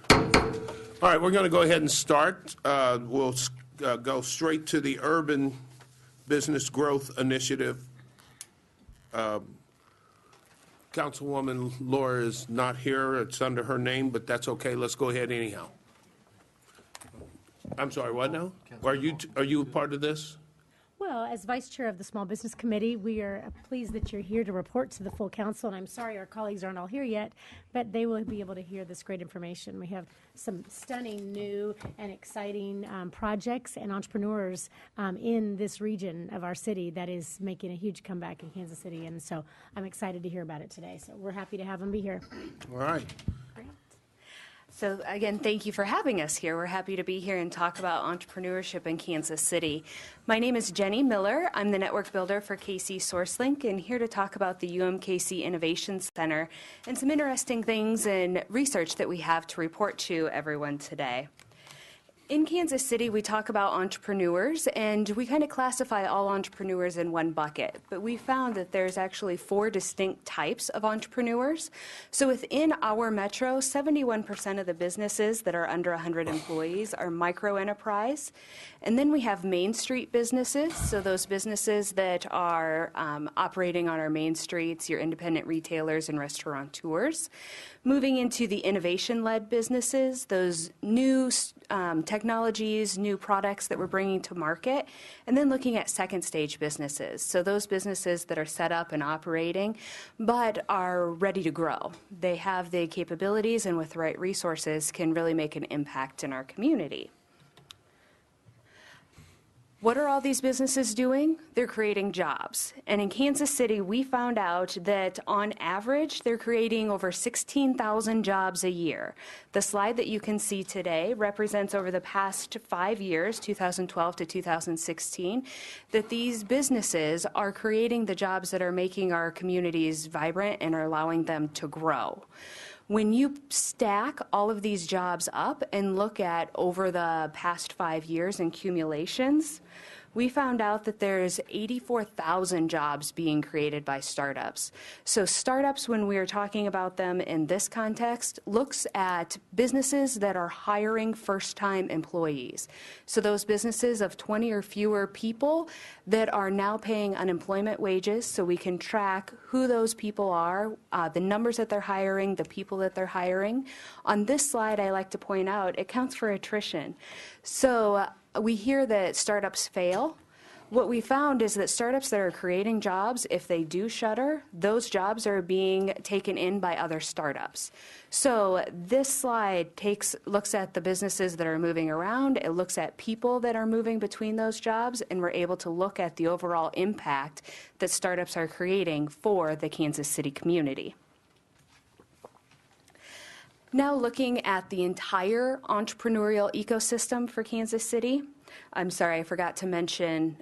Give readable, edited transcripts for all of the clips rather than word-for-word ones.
All right, we're going to go ahead and start. We'll go straight to the Urban Business Growth Initiative. Councilwoman Laura is not here. It's under her name, but that's okay. Let's go ahead anyhow. I'm sorry, what now? Are you a part of this? Well, as Vice Chair of the Small Business Committee, we are pleased that you're here to report to the full council, and I'm sorry our colleagues aren't all here yet, but they will be able to hear this great information. We have some stunning new and exciting projects and entrepreneurs in this region of our city that is making a huge comeback in Kansas City, and so I'm excited to hear about it today. So we're happy to have them be here. All right. So again, thank you for having us here. We're happy to be here and talk about entrepreneurship in Kansas City. My name is Jenny Miller. I'm the network builder for KCSourcelink and here to talk about the UMKC Innovation Center and some interesting things and research that we have to report to everyone today. In Kansas City, we talk about entrepreneurs, and we kind of classify all entrepreneurs in one bucket. But we found that there's actually 4 distinct types of entrepreneurs. So within our metro, 71% of the businesses that are under 100 employees are micro-enterprise. And then we have Main Street businesses, so those businesses that are operating on our main streets, your independent retailers and restaurateurs. Moving into the innovation-led businesses, those new technologies, new products that we're bringing to market, and then looking at second stage businesses. So those businesses that are set up and operating, but are ready to grow. They have the capabilities and with the right resources can really make an impact in our community. What are all these businesses doing? They're creating jobs. And in Kansas City, we found out that on average, they're creating over 16,000 jobs a year. The slide that you can see today represents over the past 5 years, 2012 to 2016, that these businesses are creating the jobs that are making our communities vibrant and are allowing them to grow. When you stack all of these jobs up and look at over the past 5 years in cumulations, we found out that there's 84,000 jobs being created by startups. So startups, when we are talking about them in this context, looks at businesses that are hiring first-time employees. So those businesses of 20 or fewer people that are now paying unemployment wages, so we can track who those people are, the numbers that they're hiring, the people that they're hiring. On this slide, I like to point out, it counts for attrition. So we hear that startups fail. What we found is that startups that are creating jobs, if they do shutter, those jobs are being taken in by other startups. So this slide looks at the businesses that are moving around, it looks at people that are moving between those jobs, and we're able to look at the overall impact that startups are creating for the Kansas City community. Now looking at the entire entrepreneurial ecosystem for Kansas City, I'm sorry, I forgot to mention,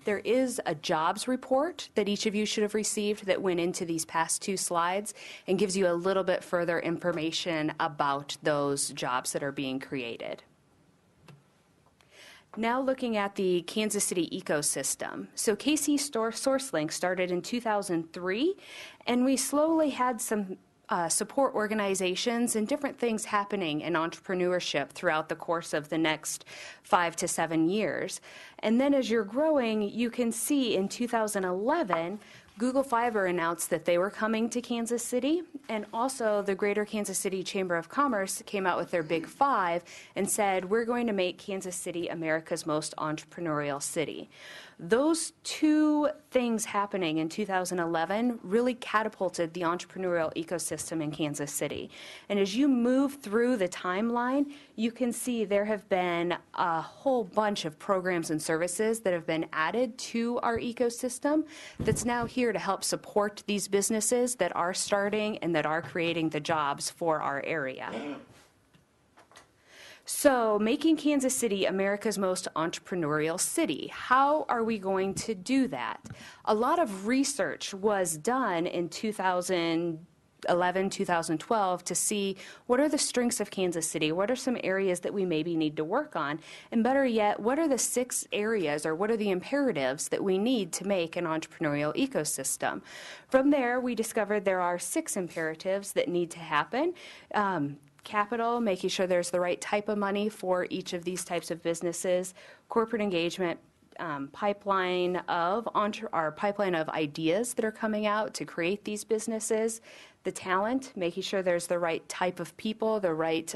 there is a jobs report that each of you should have received that went into these past 2 slides and gives you a little bit further information about those jobs that are being created. Now looking at the Kansas City ecosystem. So KCSourcelink started in 2003, and we slowly had some support organizations and different things happening in entrepreneurship throughout the course of the next 5 to 7 years. And then as you're growing, you can see in 2011, Google Fiber announced that they were coming to Kansas City, and also the Greater Kansas City Chamber of Commerce came out with their Big 5 and said, we're going to make Kansas City America's most entrepreneurial city. Those 2 things happening in 2011 really catapulted the entrepreneurial ecosystem in Kansas City. And as you move through the timeline, you can see there have been a whole bunch of programs and services that have been added to our ecosystem that's now here to help support these businesses that are starting and that are creating the jobs for our area. So, making Kansas City America's most entrepreneurial city. How are we going to do that? A lot of research was done in 2011, 2012 to see what are the strengths of Kansas City, what are some areas that we maybe need to work on, and better yet, what are the 6 areas or what are the imperatives that we need to make an entrepreneurial ecosystem. From there, we discovered there are 6 imperatives that need to happen. capital, making sure there's the right type of money for each of these types of businesses, corporate engagement, pipeline of ideas that are coming out to create these businesses, the talent, making sure there's the right type of people, the right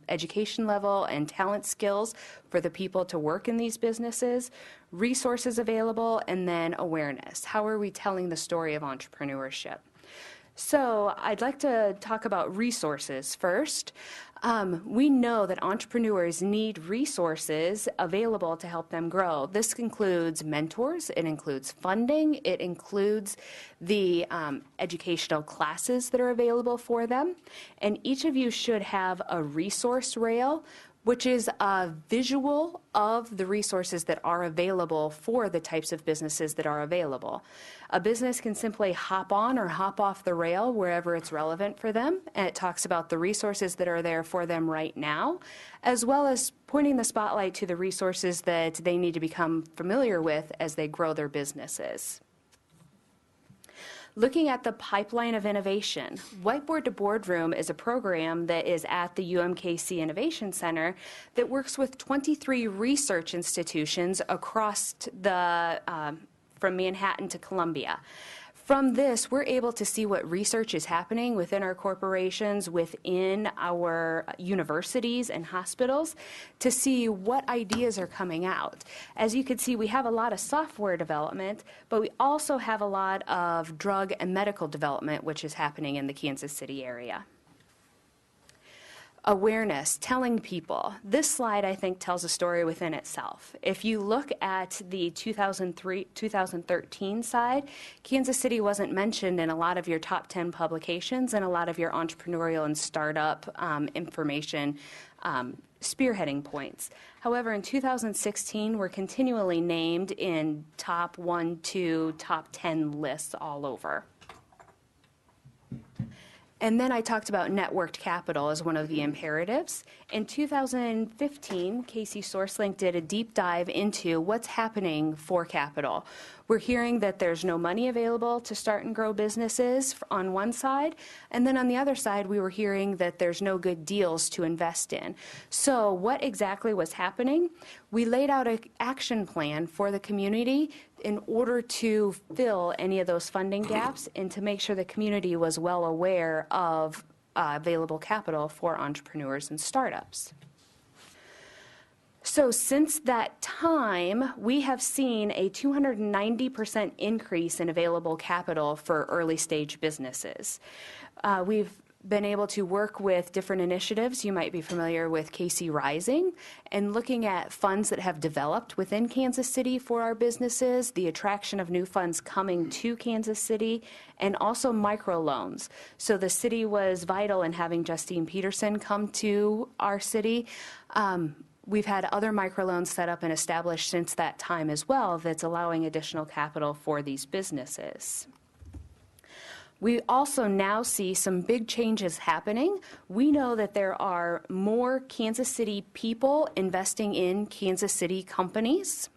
education level and talent skills for the people to work in these businesses, resources available, and then awareness. How are we telling the story of entrepreneurship? So I'd like to talk about resources first. We know that entrepreneurs need resources available to help them grow. This includes mentors, it includes funding, it includes the educational classes that are available for them. And each of you should have a resource rail, which is a visual of the resources that are available for the types of businesses that are available. A business can simply hop on or hop off the rail wherever it's relevant for them, and it talks about the resources that are there for them right now, as well as pointing the spotlight to the resources that they need to become familiar with as they grow their businesses. Looking at the pipeline of innovation, Whiteboard to Boardroom is a program that is at the UMKC Innovation Center that works with 23 research institutions across from Manhattan to Columbia. From this, we're able to see what research is happening within our corporations, within our universities and hospitals, to see what ideas are coming out. As you can see, we have a lot of software development, but we also have a lot of drug and medical development, which is happening in the Kansas City area. Awareness, telling people. This slide, I think, tells a story within itself. If you look at the 2013 side, Kansas City wasn't mentioned in a lot of your top 10 publications and a lot of your entrepreneurial and startup information spearheading points. However, in 2016, we're continually named in top 1, 2, top 10 lists all over. And then I talked about networked capital as one of the imperatives. In 2015, KCSourcelink did a deep dive into what's happening for capital. We're hearing that there's no money available to start and grow businesses on one side, and then on the other side, we were hearing that there's no good deals to invest in. So what exactly was happening? We laid out an action plan for the community in order to fill any of those funding gaps and to make sure the community was well aware of available capital for entrepreneurs and startups. So since that time, we have seen a 290% increase in available capital for early stage businesses. We've been able to work with different initiatives. You might be familiar with KC Rising, and looking at funds that have developed within Kansas City for our businesses, the attraction of new funds coming to Kansas City, and also microloans. So the city was vital in having Justine Peterson come to our city. We've had other microloans set up and established since that time as well that's allowing additional capital for these businesses. We also now see some big changes happening. We know that there are more Kansas City people investing in Kansas City companies.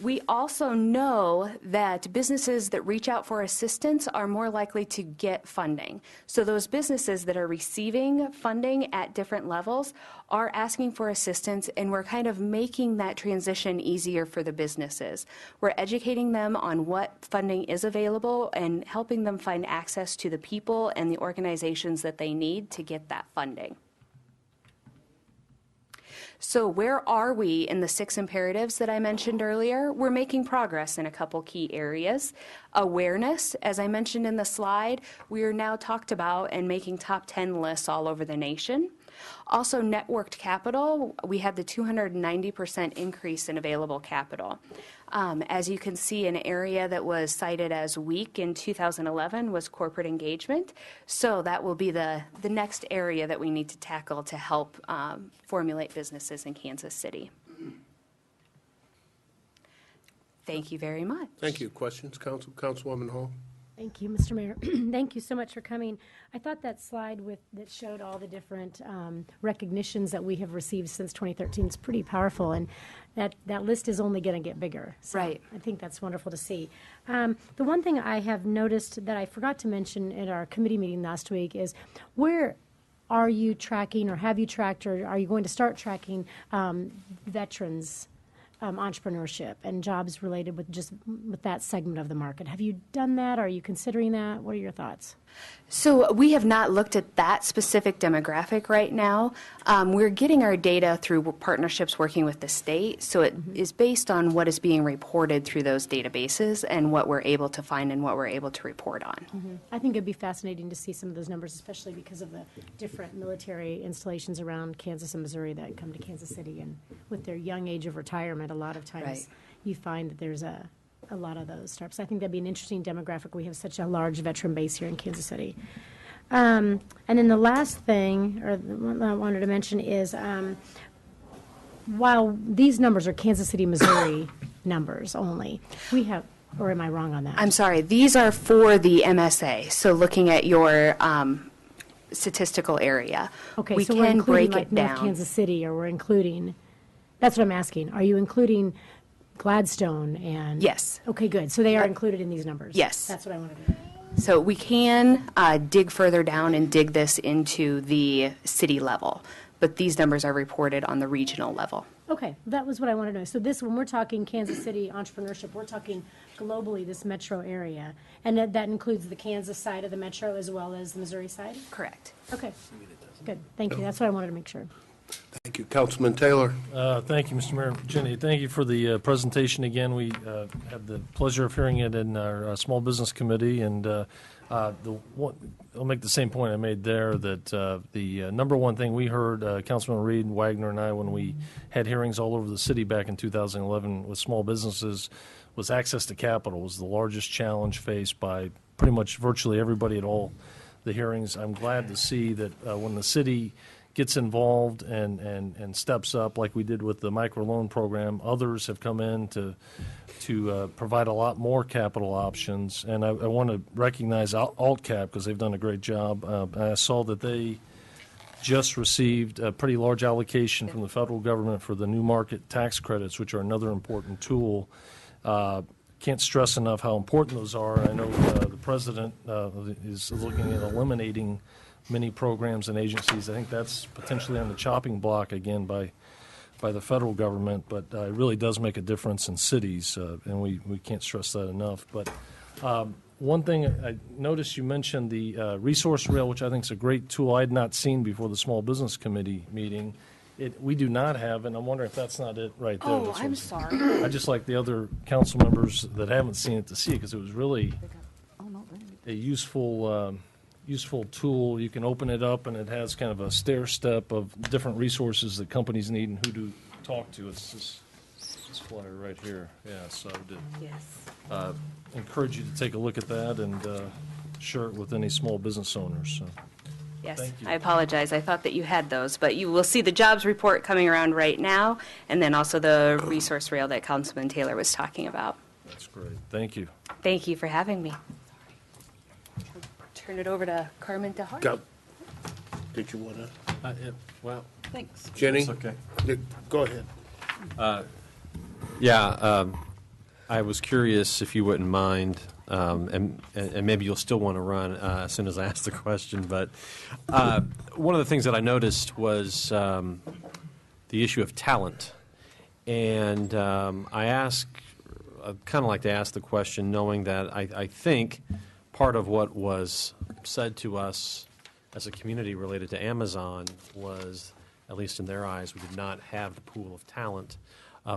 We also know that businesses that reach out for assistance are more likely to get funding. So those businesses that are receiving funding at different levels are asking for assistance, and we're kind of making that transition easier for the businesses. We're educating them on what funding is available and helping them find access to the people and the organizations that they need to get that funding. So where are we in the 6 imperatives that I mentioned earlier? We're making progress in a couple key areas. Awareness, as I mentioned in the slide, we are now talked about and making top 10 lists all over the nation. Also, networked capital, we had the 290% increase in available capital. As you can see, an area that was cited as weak in 2011 was corporate engagement. So that will be the next area that we need to tackle to help formulate businesses in Kansas City. Thank you very much. Thank you. Questions, Councilwoman Hall? Thank you, Mr. Mayor. Thank you so much for coming. I thought that slide that showed all the different recognitions that we have received since 2013 is pretty powerful, and that list is only going to get bigger. So Right. I think that's wonderful to see. The one thing I have noticed that I forgot to mention at our committee meeting last week is where are you tracking, or have you tracked, or are you going to start tracking veterans entrepreneurship and jobs related with that segment of the market? Have you done that? Are you considering that? What are your thoughts? So we have not looked at that specific demographic right now. We're getting our data through partnerships working with the state, so it is based on what is being reported through those databases and what we're able to find and what we're able to report on. I think it'd be fascinating to see some of those numbers, especially because of the different military installations around Kansas and Missouri that come to Kansas City, and with their young age of retirement, a lot of times Right. you find that there's a lot of those startups. I think that'd be an interesting demographic. We have such a large veteran base here in Kansas City. And then the last thing, or the one I wanted to mention is, while these numbers are Kansas City, Missouri numbers only, we have, or am I wrong on that? I'm sorry, these are for the MSA, so looking at your statistical area. Okay, we so we're can including break like it North down. Kansas City, or we're including, that's what I'm asking. Are you including Gladstone and? Yes. Okay, good. So they are included in these numbers? Yes. That's what I wanted to know. So we can dig further down and dig this into the city level, but these numbers are reported on the regional level. Okay, that was what I wanted to know. So this, when we're talking Kansas City entrepreneurship, we're talking globally, this metro area, and that includes the Kansas side of the metro as well as the Missouri side? Correct. Okay, good. Thank you. That's what I wanted to make sure. Thank you. Councilman Taylor. Thank you, Mr. Mayor. Jenny, thank you for the presentation again. We had the pleasure of hearing it in our Small Business Committee, and I'll make the same point I made there, that the number one thing we heard, Councilman Reed, Wagner, and I, when we had hearings all over the city back in 2011 with small businesses, was access to capital was the largest challenge faced by pretty much virtually everybody at all the hearings. I'm glad to see that when the city gets involved and steps up, like we did with the microloan program, others have come in to provide a lot more capital options. And I want to recognize AltCap because they've done a great job. I saw that they just received a pretty large allocation from the federal government for the new market tax credits, which are another important tool. Can't stress enough how important those are. I know the president is looking at eliminating many programs and agencies. I think that's potentially on the chopping block again by the federal government, but it really does make a difference in cities, and we can't stress that enough. But one thing I noticed, you mentioned the resource rail, which I think is a great tool I had not seen before the Small Business Committee meeting. We do not have, and I'm wondering if that's not it right there. Oh, That's I'm what- sorry. I'd just like the other council members that haven't seen it to see it, because it was really a useful tool. You can open it up, and it has kind of a stair step of different resources that companies need and who to talk to. It's this flyer right here. Yeah, so I would Yes. encourage you to take a look at that and share it with any small business owners. So. Yes, Thank you. I apologize. I thought that you had those, but you will see the jobs report coming around right now, and then also the resource rail that Councilman Taylor was talking about. That's great. Thank you. Thank you for having me. Turn it over to Carmen DeHart. Go. Did you want to? Well, Thanks. Jenny? it's okay. Go ahead. Yeah, I was curious if you wouldn't mind, and maybe you'll still want to run as soon as I ask the question, but one of the things that I noticed was the issue of talent. And I'd kind of like to ask the question knowing that I think part of what was said to us as a community related to Amazon was, at least in their eyes, we did not have the pool of talent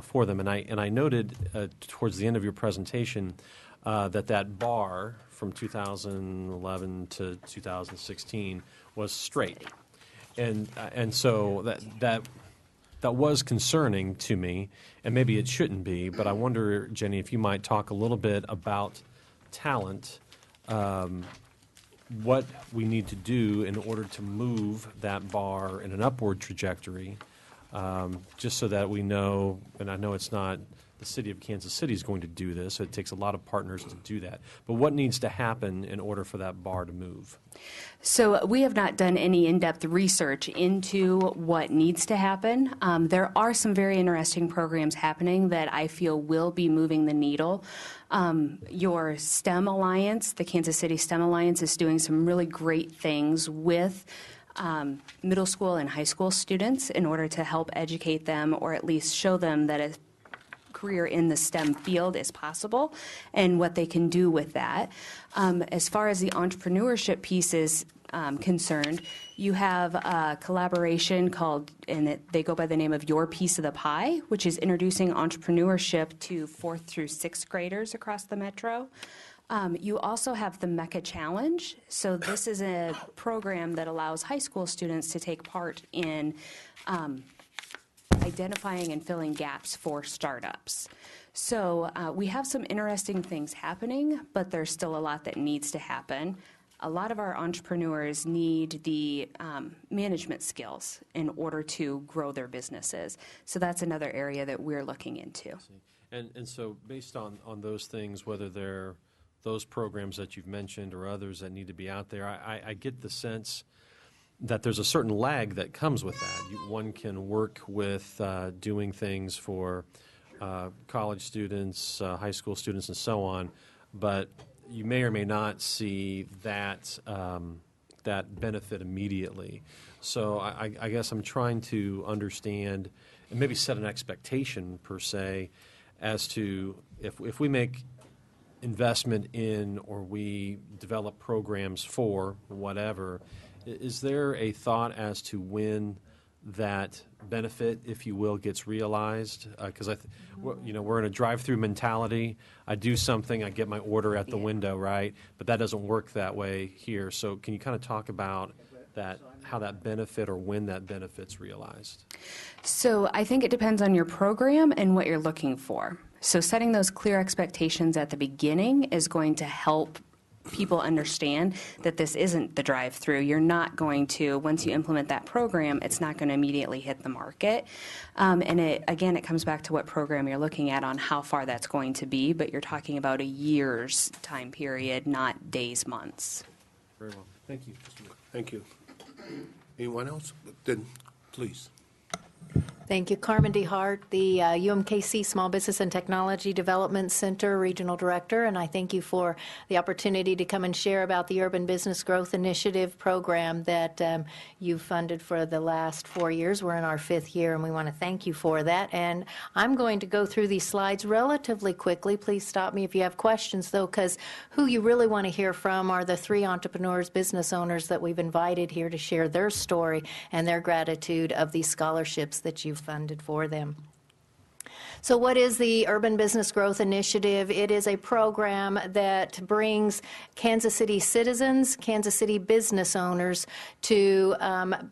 for them. And I noted towards the end of your presentation that bar from 2011 to 2016 was straight. And so that was concerning to me, and maybe it shouldn't be, but I wonder, Jenny, if you might talk a little bit about talent, what we need to do in order to move that bar in an upward trajectory, just so that we know, and I know it's not the city of Kansas City is going to do this. So it takes a lot of partners to do that. But what needs to happen in order for that bar to move? So we have not done any in-depth research into what needs to happen. There are some very interesting programs happening that I feel will be moving the needle. Your STEM Alliance, the Kansas City STEM Alliance, is doing some really great things with middle school and high school students in order to help educate them, or at least show them that a career in the STEM field is possible and what they can do with that. As far as the entrepreneurship piece is concerned, you have a collaboration called, and they go by the name of Your Piece of the Pie, which is introducing entrepreneurship to 4th through 6th graders across the metro. You also have the Mecca Challenge. So this is a program that allows high school students to take part in identifying and filling gaps for startups. So we have some interesting things happening, but there's still a lot that needs to happen. A lot of our entrepreneurs need the management skills in order to grow their businesses. So that's another area that we're looking into. And so based on those things, whether they're those programs that you've mentioned or others that need to be out there, I get the sense that there's a certain lag that comes with that. One can work with doing things for college students, high school students, and so on, but you may or may not see that that benefit immediately. So I guess I'm trying to understand and maybe set an expectation per se as to if we make investment in or we develop programs for whatever, is there a thought as to when that benefit, if you will, gets realized? Because we're in a drive-through mentality. I do something, I get my order at the window, right? But that doesn't work that way here. So can you kind of talk about that, how that benefit or when that benefit's realized? So I think it depends on your program and what you're looking for. So setting those clear expectations at the beginning is going to help people understand that this isn't the drive-through. You're not going to, once you implement that program, it's not going to immediately hit the market. And it comes back to what program you're looking at on how far that's going to be, but you're talking about a year's time period, not days, months. Very well. Thank you. Thank you. Anyone else? Then, please. Thank you. Carmen D. Hart, the UMKC Small Business and Technology Development Center Regional Director, and I thank you for the opportunity to come and share about the Urban Business Growth Initiative program that you've funded for the last 4 years. We're in our 5th year, and we want to thank you for that. And I'm going to go through these slides relatively quickly. Please stop me if you have questions, though, because who you really want to hear from are the 3 entrepreneurs, business owners that we've invited here to share their story and their gratitude of these scholarships that you've funded for them. So what is the Urban Business Growth Initiative? It is a program that brings Kansas City citizens, Kansas City business owners to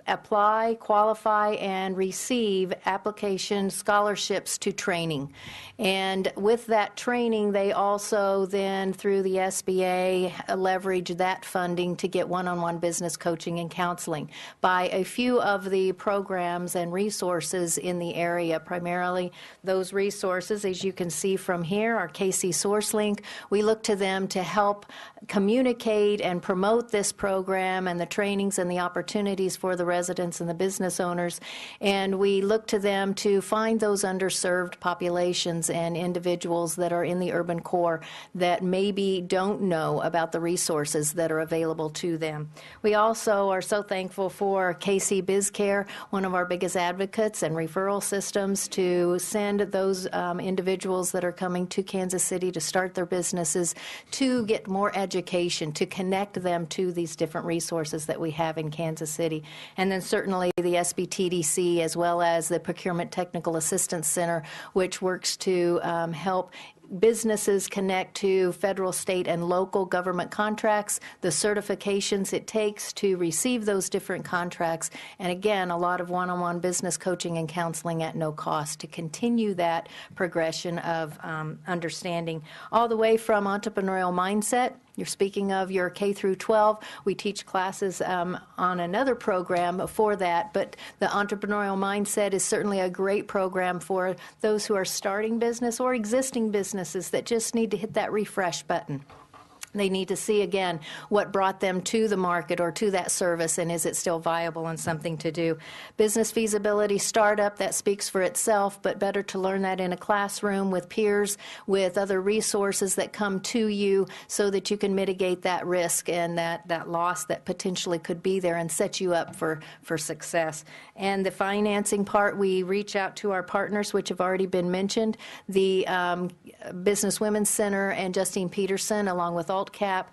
apply, qualify, and receive application scholarships to training. And with that training, they also then, through the SBA, leverage that funding to get one-on-one business coaching and counseling by a few of the programs and resources in the area, primarily those resources, as you can see from here, are KCSourcelink. We look to them to help communicate and promote this program and the trainings and the opportunities for the residents and the business owners. And we look to them to find those underserved populations and individuals that are in the urban core that maybe don't know about the resources that are available to them. We also are so thankful for KC BizCare, one of our biggest advocates and referral systems, to send those individuals that are coming to Kansas City to start their businesses to get more education, to connect them to these different resources that we have in Kansas City. And then certainly the SBTDC, as well as the Procurement Technical Assistance Center, which works to help businesses connect to federal, state, and local government contracts, the certifications it takes to receive those different contracts, and again, a lot of one-on-one business coaching and counseling at no cost to continue that progression of understanding, all the way from Entrepreneurial Mindset, You're speaking of your K through 12. We teach classes on another program for that, but the Entrepreneurial Mindset is certainly a great program for those who are starting business or existing businesses that just need to hit that refresh button. They need to see again what brought them to the market or to that service, and is it still viable and something to do. Business feasibility startup, that speaks for itself, but better to learn that in a classroom with peers, with other resources that come to you so that you can mitigate that risk and that loss that potentially could be there and set you up for success. And the financing part, we reach out to our partners, which have already been mentioned, the Business Women's Center and Justine Peterson, along with AltCap,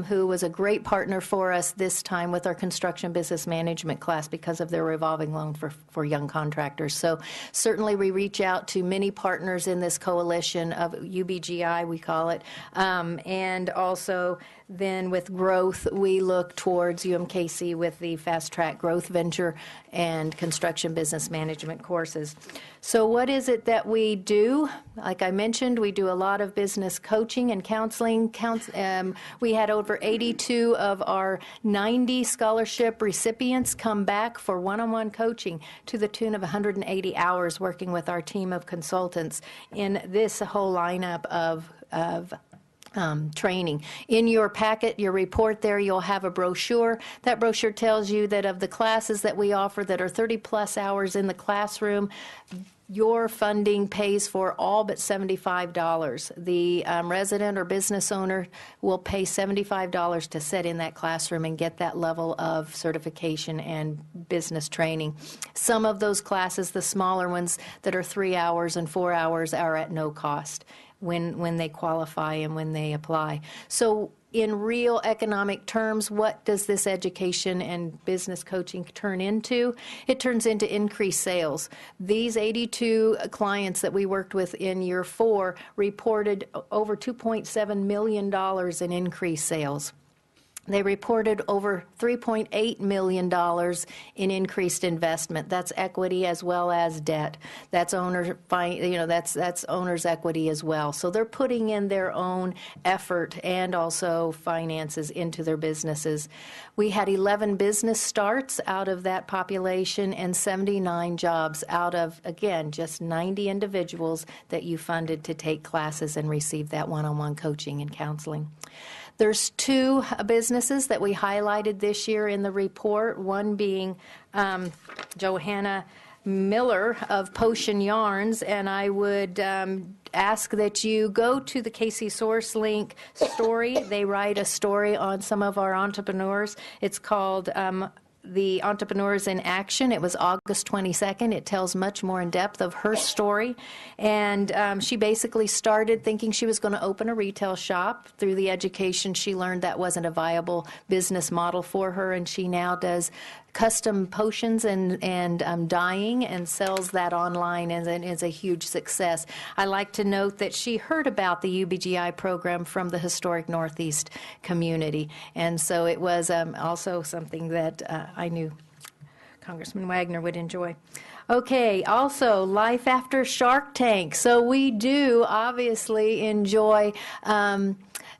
who was a great partner for us this time with our construction business management class because of their revolving loan for young contractors. So certainly we reach out to many partners in this coalition of UBGI, we call it, and also then with growth, we look towards UMKC with the Fast Track Growth Venture and Construction Business Management courses. So what is it that we do? Like I mentioned, we do a lot of business coaching and counseling. We had over 82 of our 90 scholarship recipients come back for one-on-one coaching to the tune of 180 hours working with our team of consultants in this whole lineup of training. In your packet, your report there, you'll have a brochure. That brochure tells you that of the classes that we offer that are 30-plus hours in the classroom, your funding pays for all but $75. The resident or business owner will pay $75 to sit in that classroom and get that level of certification and business training. Some of those classes, the smaller ones that are 3 hours and 4 hours, are at no cost when they qualify and when they apply. So in real economic terms, what does this education and business coaching turn into? It turns into increased sales. These 82 clients that we worked with in year 4 reported over $2.7 million in increased sales. They reported over $3.8 million in increased investment. That's equity as well as debt. That's that's owner's equity as well. So they're putting in their own effort and also finances into their businesses. We had 11 business starts out of that population and 79 jobs out of, again, just 90 individuals that you funded to take classes and receive that one-on-one coaching and counseling. There's 2 businesses that we highlighted this year in the report, one being Johanna Miller of Potion Yarns, and I would ask that you go to the KCSourcelink story. They write a story on some of our entrepreneurs. It's called The Entrepreneurs in Action. It was August 22nd. It tells much more in depth of her story. And she basically started thinking she was going to open a retail shop. Through the education, she learned that wasn't a viable business model for her, and she now does custom potions and dyeing and sells that online, and is a huge success. I like to note that she heard about the UBGI program from the historic Northeast community, and so it was also something that I knew Congressman Wagner would enjoy. Okay, also, life after Shark Tank. So we do obviously enjoy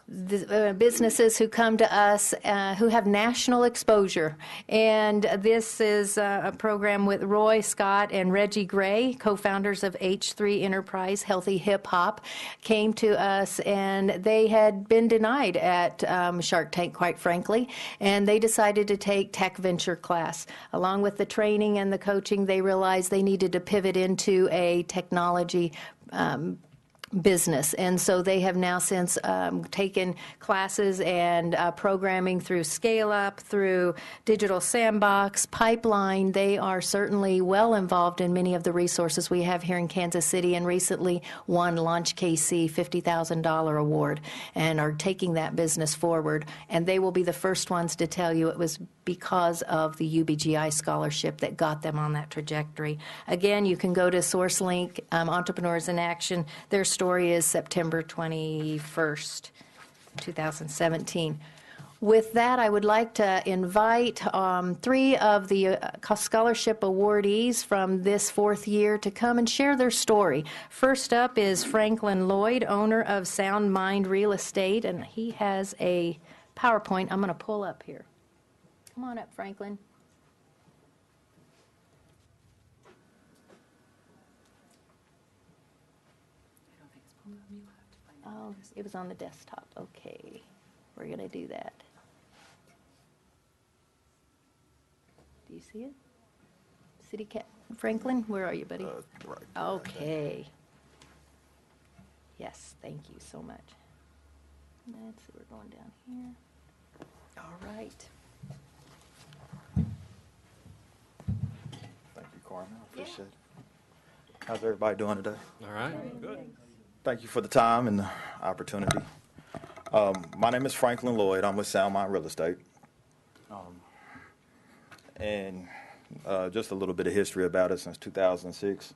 the businesses who come to us who have national exposure. And this is a program with Roy Scott and Reggie Gray, co-founders of H3 Enterprise Healthy Hip Hop, came to us, and they had been denied at Shark Tank, quite frankly, and they decided to take Tech Venture class. Along with the training and the coaching, they realized they needed to pivot into a technology business, and so they have now since taken classes and programming through Scale Up, through Digital Sandbox, Pipeline. They are certainly well involved in many of the resources we have here in Kansas City, and recently won Launch KC $50,000 award and are taking that business forward. And they will be the first ones to tell you it was because of the UBGI scholarship that got them on that trajectory. Again, you can go to SourceLink, Entrepreneurs in Action. Their story is September 21st, 2017. With that, I would like to invite 3 of the scholarship awardees from this 4th year to come and share their story. First up is Franklin Lloyd, owner of Sound Mind Real Estate, and he has a PowerPoint I'm going to pull up here. Come on up, Franklin. Oh, it was on the desktop. Okay, we're going to do that. Do you see it? City Cat Franklin, where are you, buddy? Right. Okay. Yes, thank you so much. Let's see, we're going down here. All right. Thank you, Carmen. I appreciate it. How's everybody doing today? All right, good. Thank you for the time and the opportunity. My name is Franklin Lloyd. I'm with Sound Mind Real Estate. And just a little bit of history about it since 2006.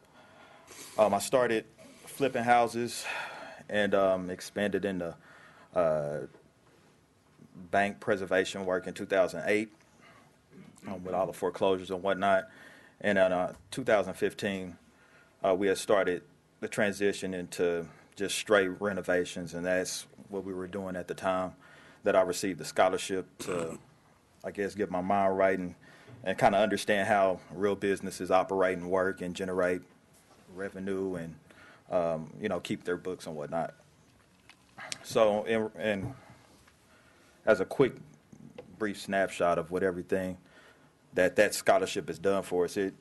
I started flipping houses and expanded into bank preservation work in 2008 with all the foreclosures and whatnot. And in 2015, we had started the transition into just straight renovations, and that's what we were doing at the time that I received the scholarship to, I guess, get my mind right and kind of understand how real businesses operate and work and generate revenue and, keep their books and whatnot. So, and as a quick, brief snapshot of what everything that scholarship has done for us, it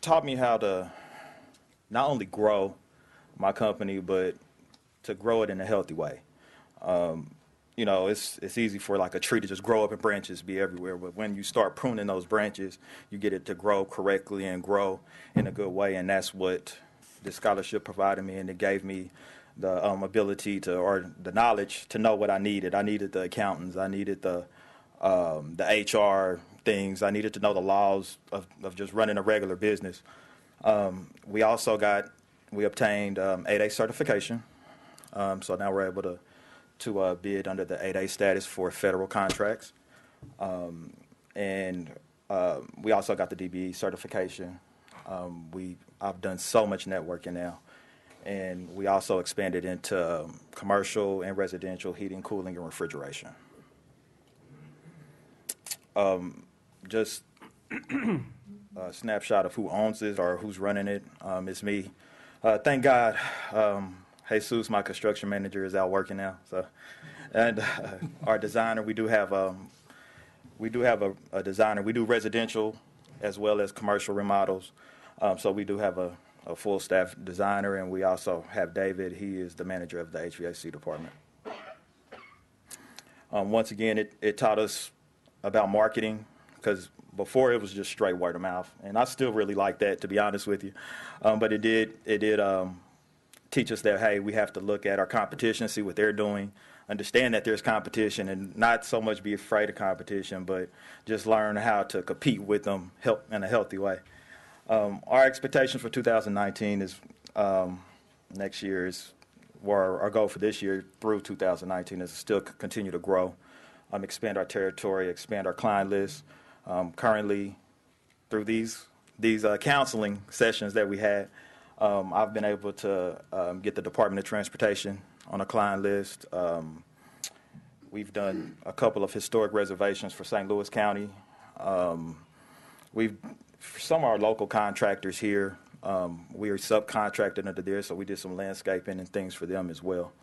taught me how to not only grow my company, but to grow it in a healthy way. It's easy for like a tree to just grow up and branches be everywhere, but when you start pruning those branches, you get it to grow correctly and grow in a good way, and that's what this scholarship provided me, and it gave me the ability to, or the knowledge to know what I needed. I needed the accountants, I needed the HR things, I needed to know the laws of just running a regular business. We obtained 8A certification, so now we're able to bid under the 8A status for federal contracts. And we also got the DBE certification. I've done so much networking now. And we also expanded into commercial and residential heating, cooling, and refrigeration. Just a snapshot of who owns it or who's running it. It's me. Thank God, Jesus, my construction manager, is out working now. So, and our designer, we do have a designer. We do residential as well as commercial remodels. So we do have a full staff designer, and we also have David. He is the manager of the HVAC department. Once again, it taught us about marketing, because before it was just straight word of mouth, and I still really like that, to be honest with you. But it did teach us that, hey, we have to look at our competition, see what they're doing, understand that there's competition, and not so much be afraid of competition, but just learn how to compete with them in a healthy way. Our expectations for 2019 is next year is, or our goal for this year through 2019 is to still continue to grow, expand our territory, expand our client list. Currently, through these counseling sessions that we had, I've been able to get the Department of Transportation on a client list. We've done a couple of historic reservations for St. Louis County. For some of our local contractors here, we are subcontracted under there, so we did some landscaping and things for them as well.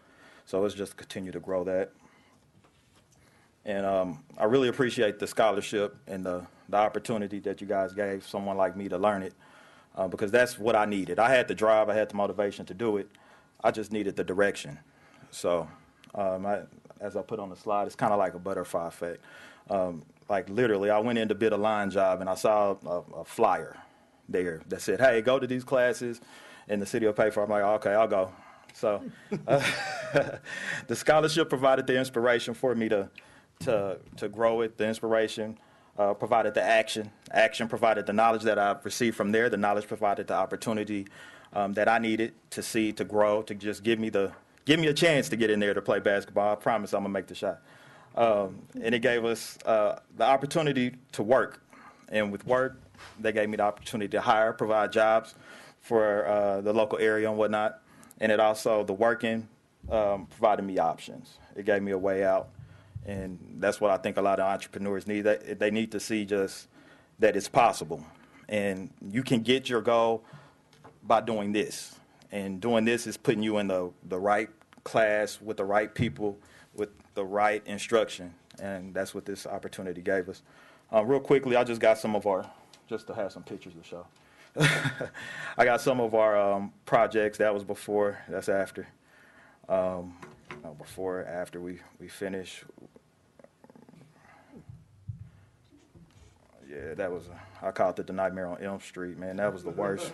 So let's just continue to grow that. And I really appreciate the scholarship and the opportunity that you guys gave someone like me to learn it, because that's what I needed. I had the drive, I had the motivation to do it. I just needed the direction. So as I put on the slide, it's kind of like a butterfly effect. Like literally, I went in to bid a line job, and I saw a flyer there that said, hey, go to these classes, and the city will pay for it. I'm like, okay, I'll go. So the scholarship provided the inspiration for me to grow it. The inspiration provided the action. Action provided the knowledge that I received from there. The knowledge provided the opportunity that I needed to see, to grow, to just give me a chance to get in there to play basketball. I promise I'm gonna make the shot. And it gave us the opportunity to work. And with work, they gave me the opportunity to hire, provide jobs for the local area and whatnot. And it also, the working, provided me options. It gave me a way out. And that's what I think a lot of entrepreneurs need. They need to see just that it's possible. And you can get your goal by doing this. And doing this is putting you in the right class with the right people, with the right instruction. And that's what this opportunity gave us. Real quickly, I just got some of our, just to have some pictures to show. I got some of our projects. That was before, that's after. Before, after we finish. Yeah, that was, I called it the Nightmare on Elm Street, man. That was the worst.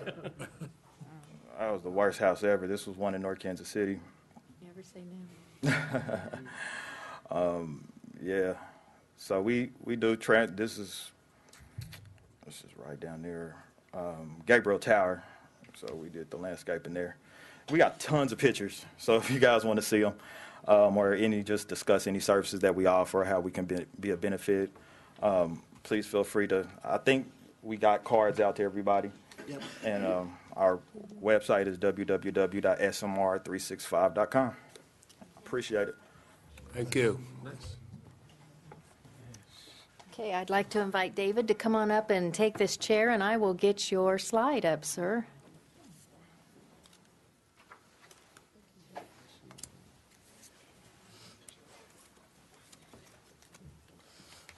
That was the worst house ever. This was one in North Kansas City. Never say never. Yeah. So we do, this is right down there, Gabriel Tower. So we did the landscaping there. We got tons of pictures. So if you guys want to see them, or just discuss any services that we offer, how we can be a benefit, please feel free to. I think we got cards out to everybody. Yep. And our website is www.smr365.com. Appreciate it. Thank you. Okay, I'd like to invite David to come on up and take this chair, and I will get your slide up, sir.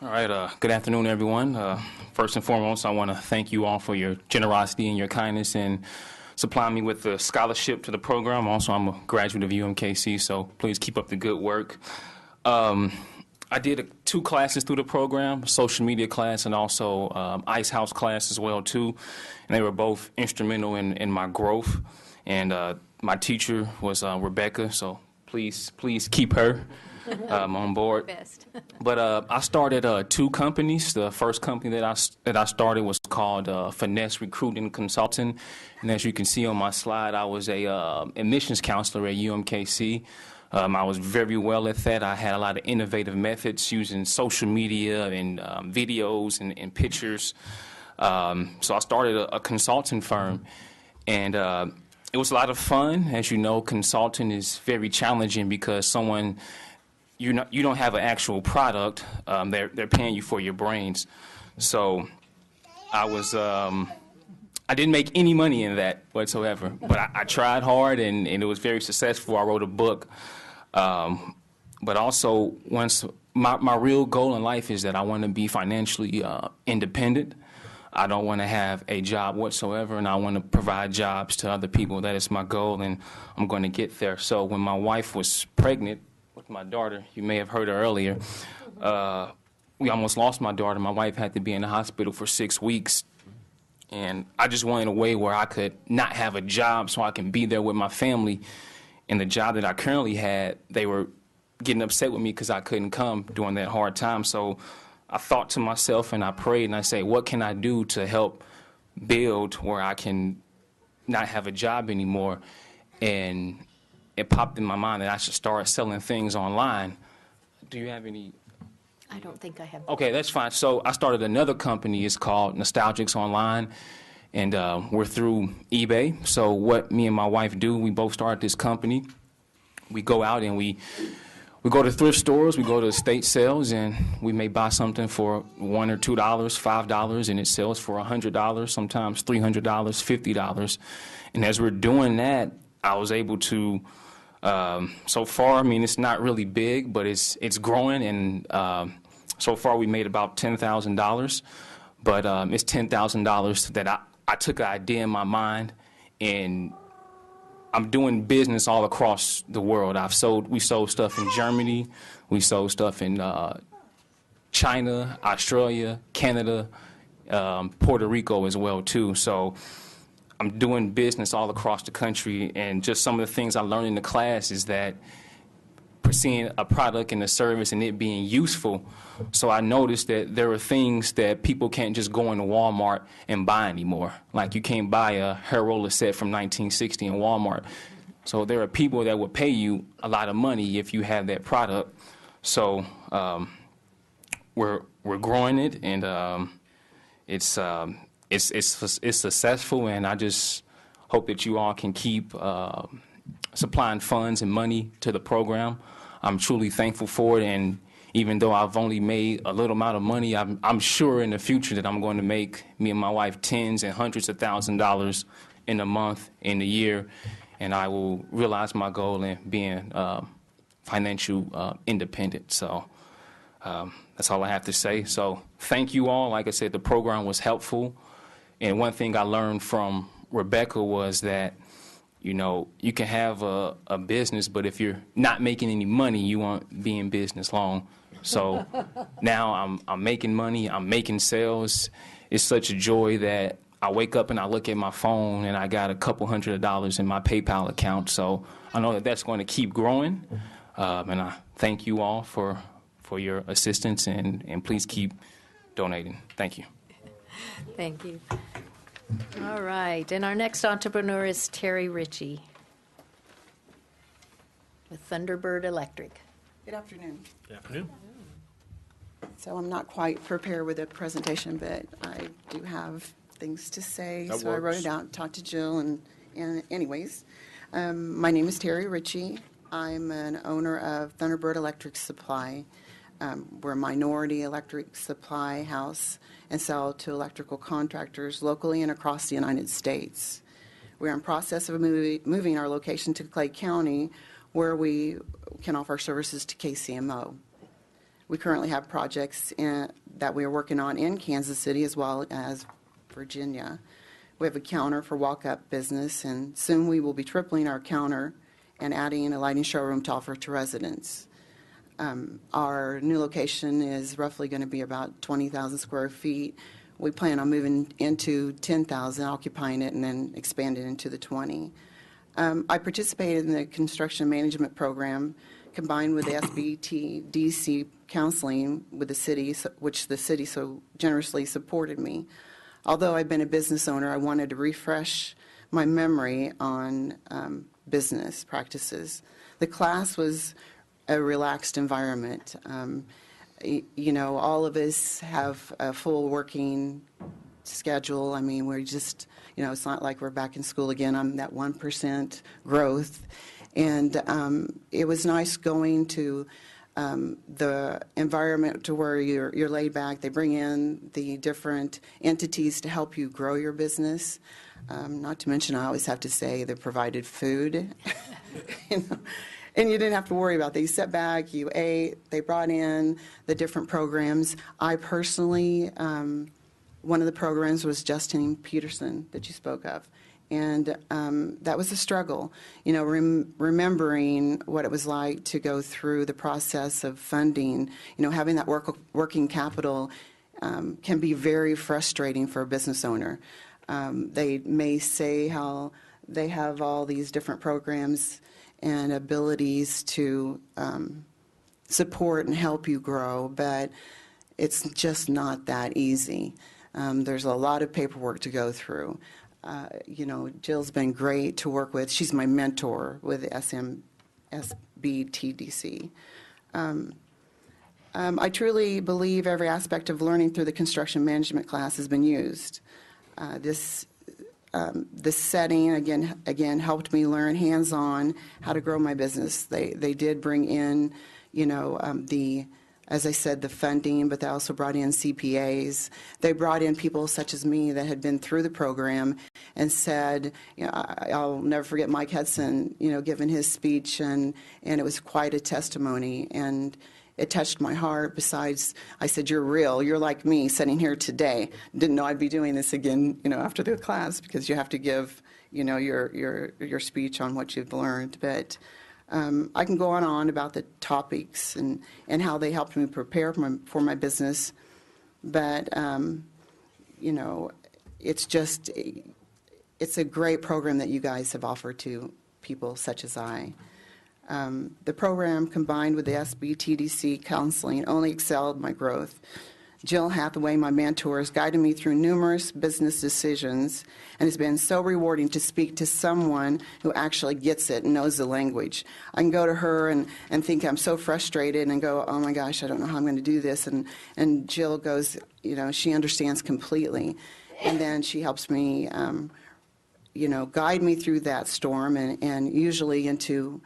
All right, good afternoon, everyone. First and foremost, I want to thank you all for your generosity and your kindness in supplying me with the scholarship to the program. Also, I'm a graduate of UMKC, so please keep up the good work. I did 2 classes through the program, social media class and also Ice House class as well, too. And they were both instrumental in my growth. And my teacher was Rebecca, so please keep her on board. Best. But I started 2 companies. The first company that I started was called Finesse Recruiting Consulting. And as you can see on my slide, I was a admissions counselor at UMKC. I was very well at that. I had a lot of innovative methods using social media and videos and pictures. So I started a consulting firm, and it was a lot of fun. As you know, consulting is very challenging because you don't have an actual product. They're paying you for your brains. So I didn't make any money in that whatsoever, but I tried hard, and it was very successful. I wrote a book. But also, once my real goal in life is that I want to be financially independent. I don't want to have a job whatsoever, and I want to provide jobs to other people. That is my goal, and I'm going to get there. So when my wife was pregnant with my daughter, you may have heard her earlier, we almost lost my daughter. My wife had to be in the hospital for 6 weeks. And I just wanted a way where I could not have a job so I can be there with my family. And the job that I currently had, they were getting upset with me because I couldn't come during that hard time. So I thought to myself and I prayed and I said, what can I do to help build where I can not have a job anymore? And it popped in my mind that I should start selling things online. Do you have any? I don't think I have. Okay, that's fine. So I started another company. It's called Nostalgics Online, and we're through eBay. So what me and my wife do, we both started this company. We go out and we go to thrift stores, we go to estate sales, and we may buy something for $1 or $2, $5, and it sells for $100, sometimes $300, $50. And as we're doing that, I was able to. So far, I mean, it's not really big, but it's growing, and so far we made about $10,000. But it's $10,000 that I took an idea in my mind, and I'm doing business all across the world. We sold stuff in Germany, we sold stuff in China, Australia, Canada, Puerto Rico as well too. So I'm doing business all across the country, and just some of the things I learned in the class is that seeing a product and a service and it being useful. So I noticed that there are things that people can't just go into Walmart and buy anymore. Like you can't buy a hair roller set from 1960 in Walmart. So there are people that will pay you a lot of money if you have that product. So we're growing it, and it's successful, and I just hope that you all can keep supplying funds and money to the program. I'm truly thankful for it, and even though I've only made a little amount of money, I'm sure in the future that I'm going to make, me and my wife, tens and hundreds of $1,000s in a month, in a year, and I will realize my goal in being financial independent. So that's all I have to say. So thank you all. Like I said, the program was helpful, and one thing I learned from Rebecca was that, you know, you can have a business, but if you're not making any money, you won't be in business long. So now I'm making money, I'm making sales. It's such a joy that I wake up and I look at my phone and I got a couple $100s in my PayPal account. So I know that that's going to keep growing. And I thank you all for your assistance, and please keep donating. Thank you. Thank you. All right, and our next entrepreneur is Terry Ritchie with Thunderbird Electric. Good afternoon. Good afternoon. So I'm not quite prepared with a presentation, but I do have things to say. That So I wrote works. it out, talked to Jill, and anyways, my name is Terry Ritchie. I'm an owner of Thunderbird Electric Supply. We're a minority electric supply house and sell to electrical contractors locally and across the United States. We're in process of moving our location to Clay County, where we can offer services to KCMO. We currently have projects that we are working on in Kansas City as well as Virginia. We have a counter for walk-up business, and soon we will be tripling our counter and adding a lighting showroom to offer to residents. Our new location is roughly going to be about 20,000 square feet. We plan on moving into 10,000, occupying it, and then expanding into the 20. I participated in the construction management program combined with the SBTDC counseling with the city, which the city so generously supported me. Although I've been a business owner, I wanted to refresh my memory on business practices. The class was a relaxed environment. You know, all of us have a full working schedule. I mean, we're just, you know, it's not like we're back in school again. I'm that 1% growth. And it was nice going to the environment to where you're laid back. They bring in the different entities to help you grow your business. Not to mention, I always have to say, they provided food. You know, and you didn't have to worry about that. You sat back, you ate, they brought in the different programs. I personally, one of the programs was Justin Peterson that you spoke of. And that was a struggle, you know, remembering what it was like to go through the process of funding. You know, having that working capital can be very frustrating for a business owner. They may say how they have all these different programs and abilities to support and help you grow, but it's just not that easy. There's a lot of paperwork to go through. You know, Jill's been great to work with. She's my mentor with SBTDC. I truly believe every aspect of learning through the construction management class has been used. This setting, again, helped me learn hands-on how to grow my business. They did bring in, you know, as I said, the funding, but they also brought in CPAs. They brought in people such as me that had been through the program and said, you know, I'll never forget Mike Hudson, you know, giving his speech, and it was quite a testimony, and it touched my heart. Besides, I said, you're real. You're like me sitting here today. Didn't know I'd be doing this again, you know, after the class, because you have to give, you know, your speech on what you've learned. But I can go on about the topics and how they helped me prepare for my business. But, you know, it's a great program that you guys have offered to people such as I. The program combined with the SBTDC counseling only excelled my growth. Jill Hathaway, my mentor, has guided me through numerous business decisions, and it's been so rewarding to speak to someone who actually gets it and knows the language. I can go to her and think I'm so frustrated and go, oh my gosh, I don't know how I'm going to do this. And Jill goes, she understands completely. And then she helps me, guide me through that storm and usually into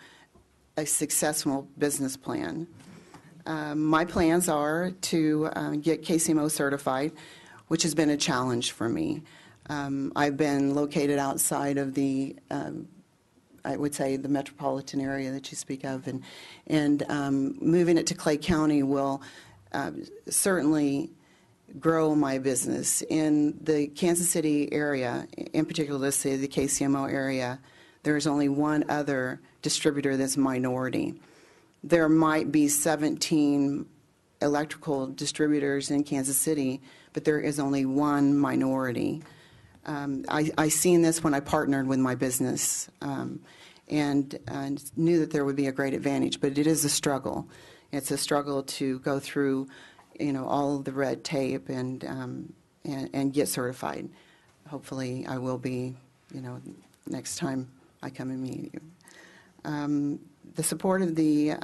a successful business plan. My plans are to get KCMO certified, which has been a challenge for me. I've been located outside of the, I would say, the metropolitan area that you speak of, and moving it to Clay County will certainly grow my business. In the Kansas City area, in particular, let's say the KCMO area, there is only one other distributor that's minority. There might be 17 electrical distributors in Kansas City, but there is only one minority. I seen this when I partnered with my business and knew that there would be a great advantage, but it is a struggle. It's a struggle to go through, all of the red tape and get certified. Hopefully I will be, next time I come and meet you. The support of the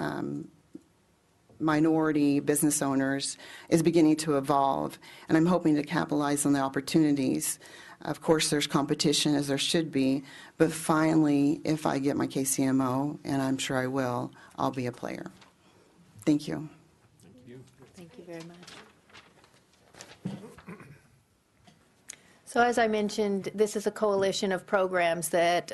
minority business owners is beginning to evolve, and I'm hoping to capitalize on the opportunities. Of course, there's competition, as there should be, but finally, if I get my KCMO, and I'm sure I will, I'll be a player. Thank you. Thank you very much. So as I mentioned, this is a coalition of programs that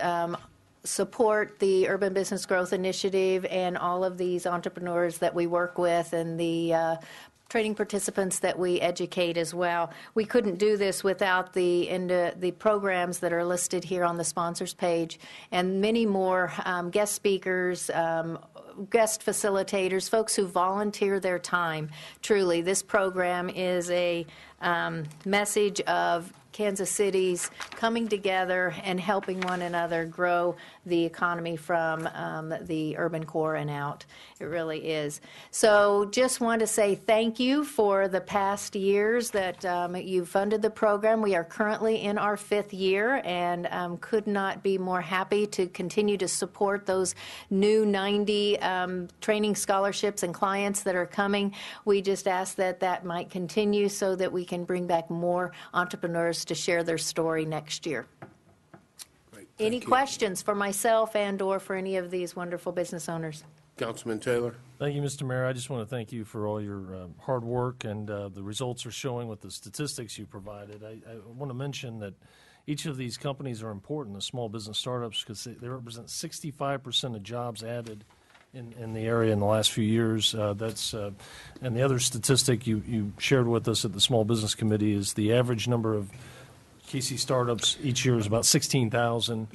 support the Urban Business Growth Initiative and all of these entrepreneurs that we work with and the training participants that we educate as well. We couldn't do this without the programs that are listed here on the sponsors page and many more guest speakers, guest facilitators, folks who volunteer their time. Truly, this program is a message of Kansas City's coming together and helping one another grow the economy from the urban core and out. It really is. So just want to say thank you for the past years that you funded the program. We are currently in our 5th year and could not be more happy to continue to support those new 90 training scholarships and clients that are coming. We just ask that that might continue so that we can bring back more entrepreneurs to share their story next year. Great, Any thank you. questions for myself and or for any of these wonderful business owners? Councilman Taylor? Thank you, Mr. Mayor. I just want to thank you for all your hard work, and the results are showing with the statistics you provided. I want to mention that each of these companies are important, the small business startups, because they represent 65% of jobs added in the area in the last few years. And the other statistic you shared with us at the Small Business Committee is the average number of KC startups each year is about 16,000.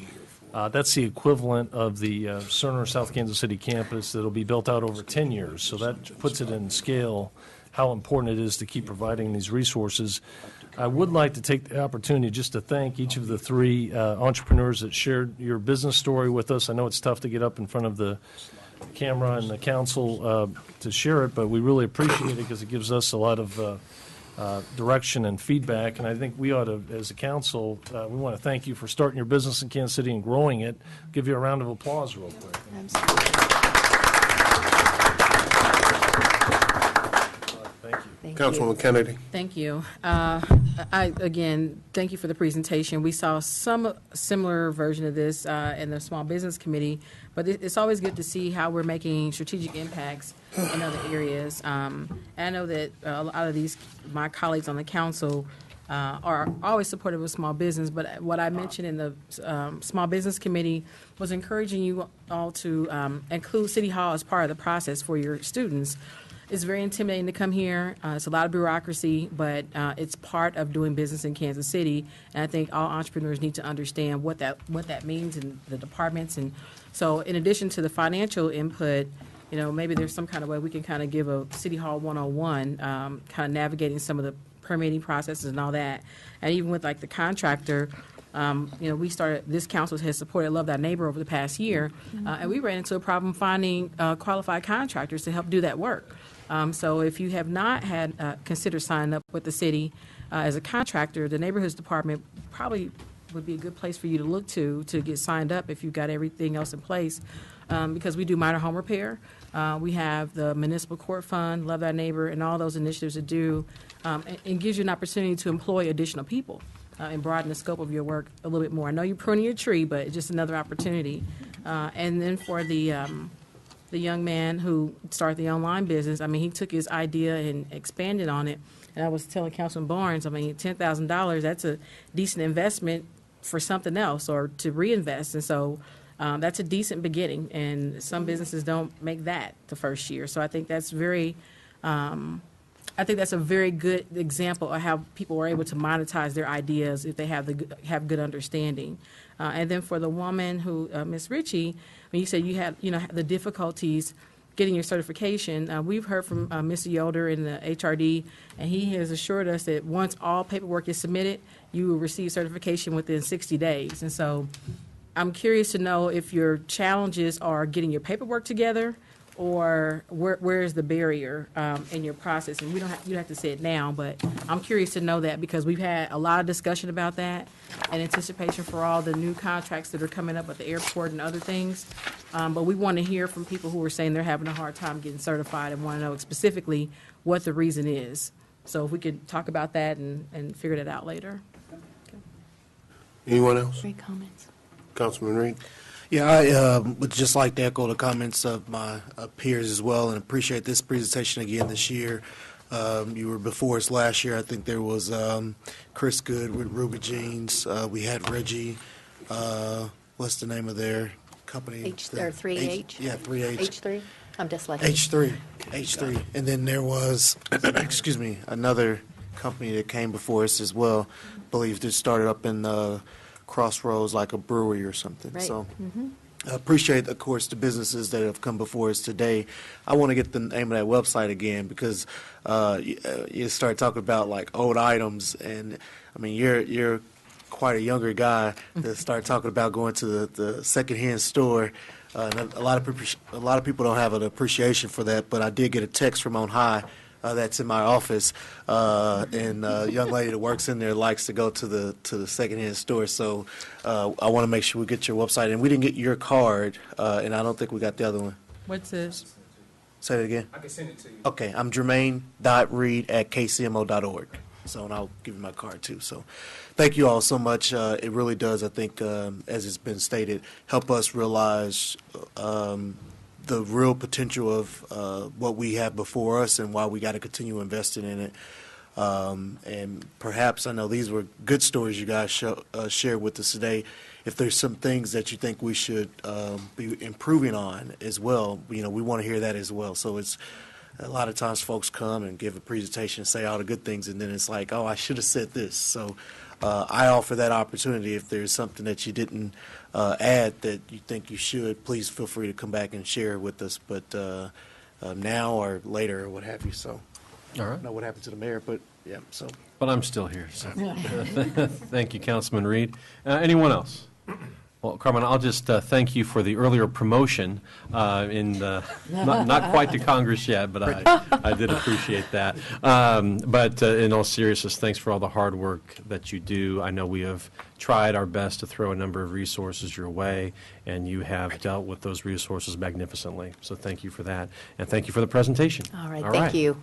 That's the equivalent of the Cerner South Kansas City campus that will be built out over 10 years. So that puts it in scale how important it is to keep providing these resources. I would like to take the opportunity just to thank each of the 3 entrepreneurs that shared your business story with us. I know it's tough to get up in front of the camera and the council to share it, but we really appreciate it because it gives us a lot of direction and feedback. And I think we ought to, as a council, we want to thank you for starting your business in Kansas City and growing it. Give you a round of applause real quick. Absolutely. Thank you. Thank Councilwoman Kennedy? Thank you. Again, thank you for the presentation. We saw some similar version of this in the Small Business Committee, but it's always good to see how we're making strategic impacts in other areas. And I know that a lot of my colleagues on the council are always supportive of small business, but what I mentioned in the Small Business Committee was encouraging you all to include City Hall as part of the process for your students. It's very intimidating to come here. It's a lot of bureaucracy, but it's part of doing business in Kansas City. And I think all entrepreneurs need to understand what that means in the departments. And so in addition to the financial input, maybe there's some kind of way we can kind of give a City Hall 101, kind of navigating some of the permitting processes and all that. And even with like the contractor, this council has supported Love Thy Neighbor over the past year, and we ran into a problem finding qualified contractors to help do that work. So if you have not had considered signing up with the city as a contractor, the neighborhoods department probably would be a good place for you to look to get signed up if you've got everything else in place, because we do minor home repair. We have the municipal court fund, Love Thy Neighbor, and all those initiatives that do, and gives you an opportunity to employ additional people and broaden the scope of your work a little bit more. I know you're pruning your tree, but it's just another opportunity. And then for the young man who started the online business, I mean, he took his idea and expanded on it. And I was telling Councilman Barnes, I mean, $10,000, that's a decent investment for something else or to reinvest. And so that's a decent beginning. And some businesses don't make that the first year. So I think that's a very good example of how people are able to monetize their ideas if they have good understanding. And then for the woman who, Ms. Ritchie, when you said you had, the difficulties getting your certification, we've heard from Mr. Yoder in the HRD, and he has assured us that once all paperwork is submitted, you will receive certification within 60 days. And so I'm curious to know if your challenges are getting your paperwork together, or where is the barrier in your process? And you don't have to say it now, but I'm curious to know that because we've had a lot of discussion about that in anticipation for all the new contracts that are coming up at the airport and other things. But we want to hear from people who are saying they're having a hard time getting certified and want to know specifically what the reason is. So if we could talk about that and figure that out later. Anyone else? Great comments. Councilman Reed? Yeah, I would just like to echo the comments of my peers as well and appreciate this presentation again this year. You were before us last year. I think there was Chris Good with Ruby Jeans. We had Reggie. What's the name of their company? 3H? Yeah, 3H. H3? I'm dyslexic. H3. And then there was, excuse me, another company that came before us as well. I believe that started up in Crossroads, like a brewery or something. Right. So I appreciate, of course, the businesses that have come before us today. I want to get the name of that website again because you start talking about like old items, and I mean you're quite a younger guy to start talking about going to the secondhand store. And a lot of people don't have an appreciation for that, but I did get a text from on high. That's in my office, and a young lady that works in there likes to go to the secondhand store. So I want to make sure we get your website, and we didn't get your card, and I don't think we got the other one. What's this? Say it again. I can send it to you. Okay, I'm Jermaine.Reed@KCMO.org. So, and I'll give you my card too. So, thank you all so much. It really does, I think, as it's been stated, help us realize the real potential of what we have before us and why we got to continue investing in it. And perhaps, I know these were good stories you guys shared with us today. If there's some things that you think we should be improving on as well, we want to hear that as well. So it's a lot of times folks come and give a presentation and say all the good things, and then it's like, oh, I should have said this. So I offer that opportunity. If there's something that you didn't add that you think you should, please feel free to come back and share it with us, but now or later or what have you. So All right. I don't know what happened to the mayor, but yeah, so. But I'm still here, so thank you, Councilman Reed. Anyone else? Well, Carmen, I'll just thank you for the earlier promotion not quite to Congress yet, but I did appreciate that. But in all seriousness, thanks for all the hard work that you do. I know we have tried our best to throw a number of resources your way, and you have dealt with those resources magnificently. So thank you for that, and thank you for the presentation. All right, thank you.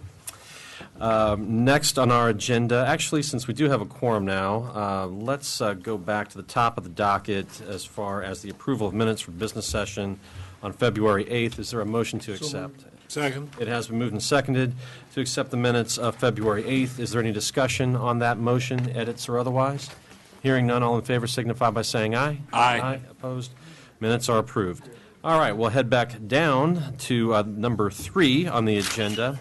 Next on our agenda, actually, since we do have a quorum now, let's go back to the top of the docket as far as the approval of minutes for business session on February 8th. Is there a motion to accept? Second. It has been moved and seconded to accept the minutes of February 8th. Is there any discussion on that motion, edits or otherwise? Hearing none, all in favor signify by saying aye. Aye. Opposed? Minutes are approved. All right, we'll head back down to number 3 on the agenda,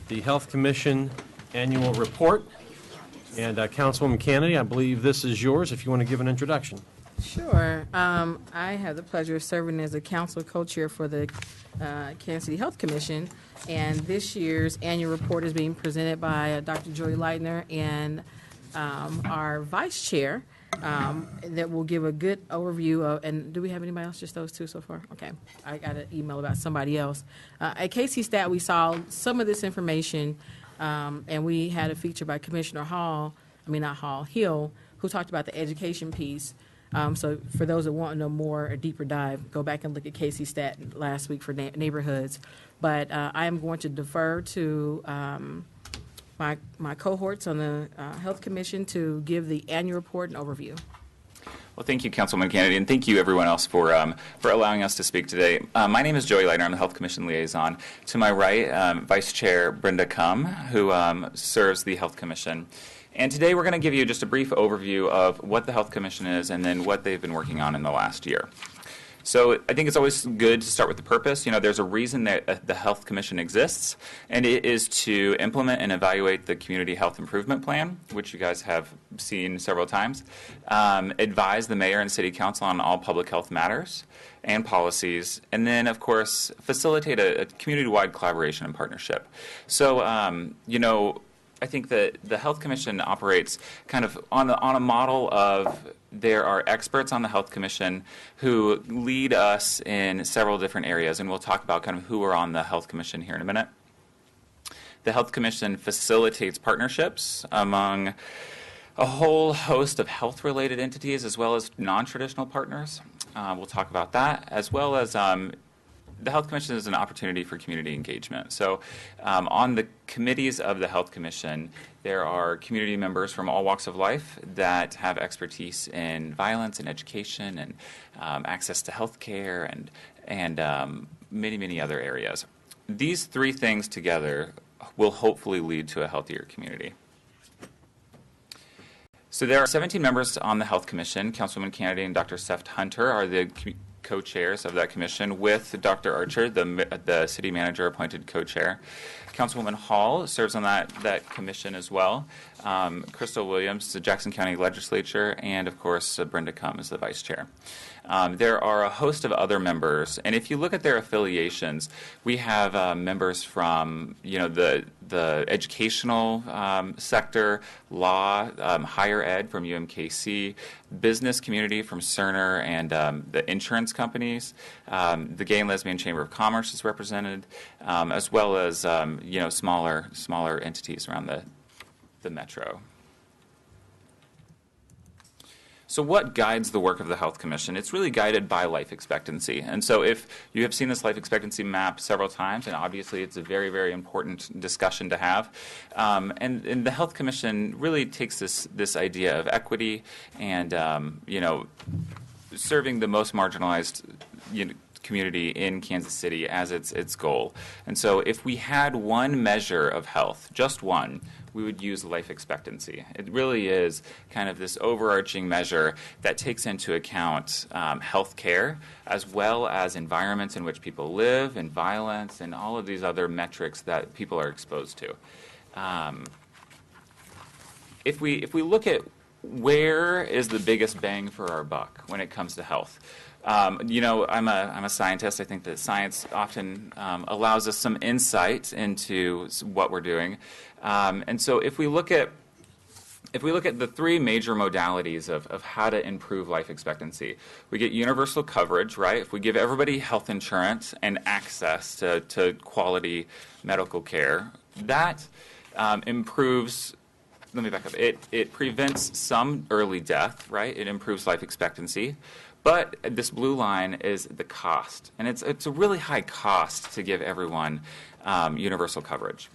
the Health Commission Annual Report. And Councilwoman Kennedy, I believe this is yours if you want to give an introduction. Sure. I have the pleasure of serving as a council co-chair for the Kansas City Health Commission, and this year's annual report is being presented by Dr. Joy Leitner and our vice chair, that will give a good overview of, and do we have anybody else, just those two so far? Okay, I got an email about somebody else. At KC Stat, we saw some of this information, and we had a feature by Commissioner Hill, who talked about the education piece. So for those that want to know more, a deeper dive, go back and look at KC Stat last week for neighborhoods. But I am going to defer to my cohorts on the Health Commission to give the annual report and overview. Well, thank you, Councilwoman Kennedy, and thank you, everyone else, for allowing us to speak today. My name is Joey Leitner. I'm the Health Commission Liaison. To my right, Vice Chair Brenda Cum, who serves the Health Commission. And today we're going to give you just a brief overview of what the Health Commission is and then what they've been working on in the last year. So I think it's always good to start with the purpose. There's a reason that the Health Commission exists, and it is to implement and evaluate the Community Health Improvement Plan, which you guys have seen several times, advise the Mayor and City Council on all public health matters and policies, and then, of course, facilitate a community-wide collaboration and partnership. So, I think that the Health Commission operates kind of on a model of there are experts on the Health Commission who lead us in several different areas, and we'll talk about kind of who are on the Health Commission here in a minute. The Health Commission facilitates partnerships among a whole host of health-related entities as well as non-traditional partners. We'll talk about that, as well as the Health Commission is an opportunity for community engagement. So on the committees of the Health Commission, there are community members from all walks of life that have expertise in violence and education and access to health care and many, many other areas. These three things together will hopefully lead to a healthier community. So there are 17 members on the Health Commission. Councilwoman Kennedy and Dr. Seth Hunter are the co-chairs of that commission, with Dr. Archer, the city manager appointed co-chair. Councilwoman Hall serves on that commission as well. Crystal Williams, the Jackson County Legislature, and of course Brenda Cum is the vice chair. There are a host of other members, and if you look at their affiliations, we have members from the educational sector, law, higher ed from UMKC, business community from Cerner, and the insurance companies. The Gay and Lesbian Chamber of Commerce is represented, as well as smaller entities around the metro. So what guides the work of the Health Commission? It's really guided by life expectancy. And so if you have seen this life expectancy map several times, and obviously it's a very, very important discussion to have, and the Health Commission really takes this idea of equity and, serving the most marginalized community in Kansas City as its goal. And so if we had one measure of health, just one, we would use life expectancy. It really is kind of this overarching measure that takes into account health care, as well as environments in which people live, and violence, and all of these other metrics that people are exposed to. If we look at where is the biggest bang for our buck when it comes to health, I'm a scientist. I think that science often allows us some insight into what we're doing. And so if we look at the three major modalities of how to improve life expectancy, we get universal coverage, right? If we give everybody health insurance and access to quality medical care, that improves. Let me back up. It prevents some early death, right? It improves life expectancy. But this blue line is the cost, and it's a really high cost to give everyone universal coverage.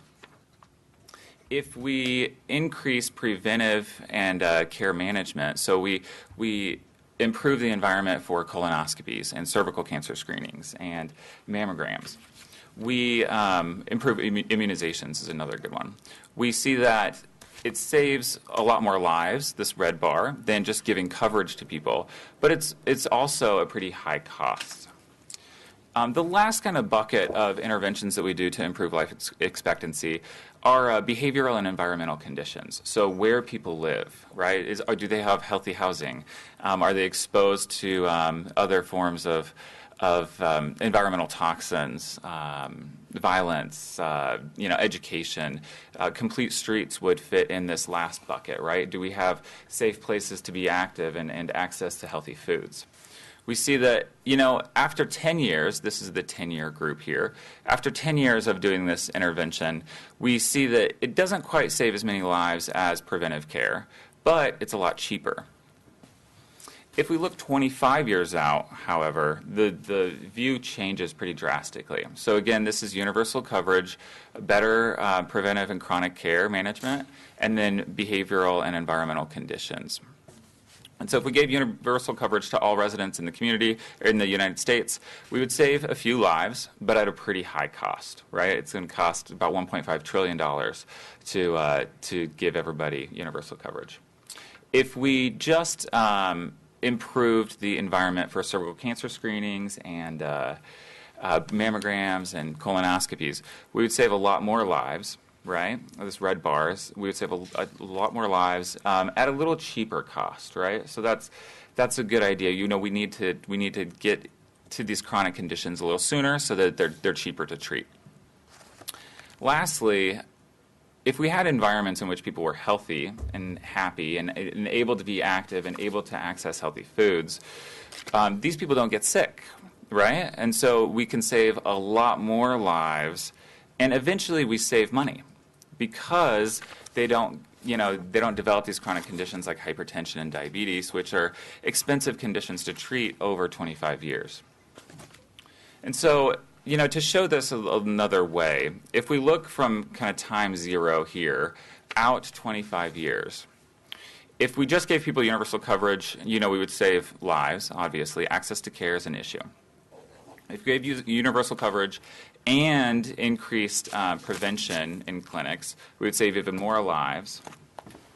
If we increase preventive and care management, so we improve the environment for colonoscopies and cervical cancer screenings and mammograms. We improve immunizations is another good one. We see that it saves a lot more lives, this red bar, than just giving coverage to people, but it's also a pretty high cost. The last kind of bucket of interventions that we do to improve life expectancy are behavioral and environmental conditions. So where people live, right? Do they have healthy housing? Are they exposed to other forms of environmental toxins, violence, education. Complete streets would fit in this last bucket, right? Do we have safe places to be active and access to healthy foods? We see that, after 10 years, this is the 10-year group here, after 10 years of doing this intervention, we see that it doesn't quite save as many lives as preventive care, but it's a lot cheaper. If we look 25 years out, however, the view changes pretty drastically. So again, this is universal coverage, better preventive and chronic care management, and then behavioral and environmental conditions. And so if we gave universal coverage to all residents in the community, or in the United States, we would save a few lives, but at a pretty high cost, right? It's going to cost about $1.5 trillion to give everybody universal coverage. If we just improved the environment for cervical cancer screenings and mammograms and colonoscopies, we would save a lot more lives, right? This red bars, we would save a lot more lives at a little cheaper cost, right? So that's a good idea. We need to get to these chronic conditions a little sooner so that they're cheaper to treat. Lastly, if we had environments in which people were healthy and happy and able to be active and able to access healthy foods, these people don't get sick, right? And so we can save a lot more lives, and eventually we save money because they don't develop these chronic conditions like hypertension and diabetes, which are expensive conditions to treat over 25 years. And so, to show this another way, if we look from kind of time zero here out 25 years, if we just gave people universal coverage, we would save lives, obviously. Access to care is an issue. If we gave universal coverage and increased prevention in clinics, we would save even more lives.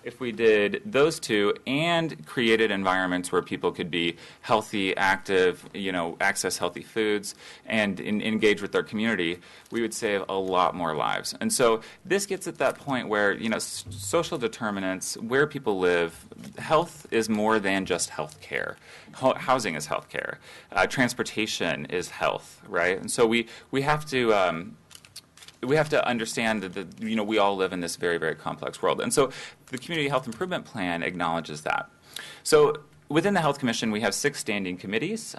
If we did those two and created environments where people could be healthy, active, access healthy foods, and engage with their community, we would save a lot more lives. And so this gets at that point where, social determinants, where people live, health is more than just health care. Housing is health care. Transportation is health, right? And so we have to understand that we all live in this very, very complex world. And so the Community Health Improvement Plan acknowledges that. So within the Health Commission, we have 6 standing committees,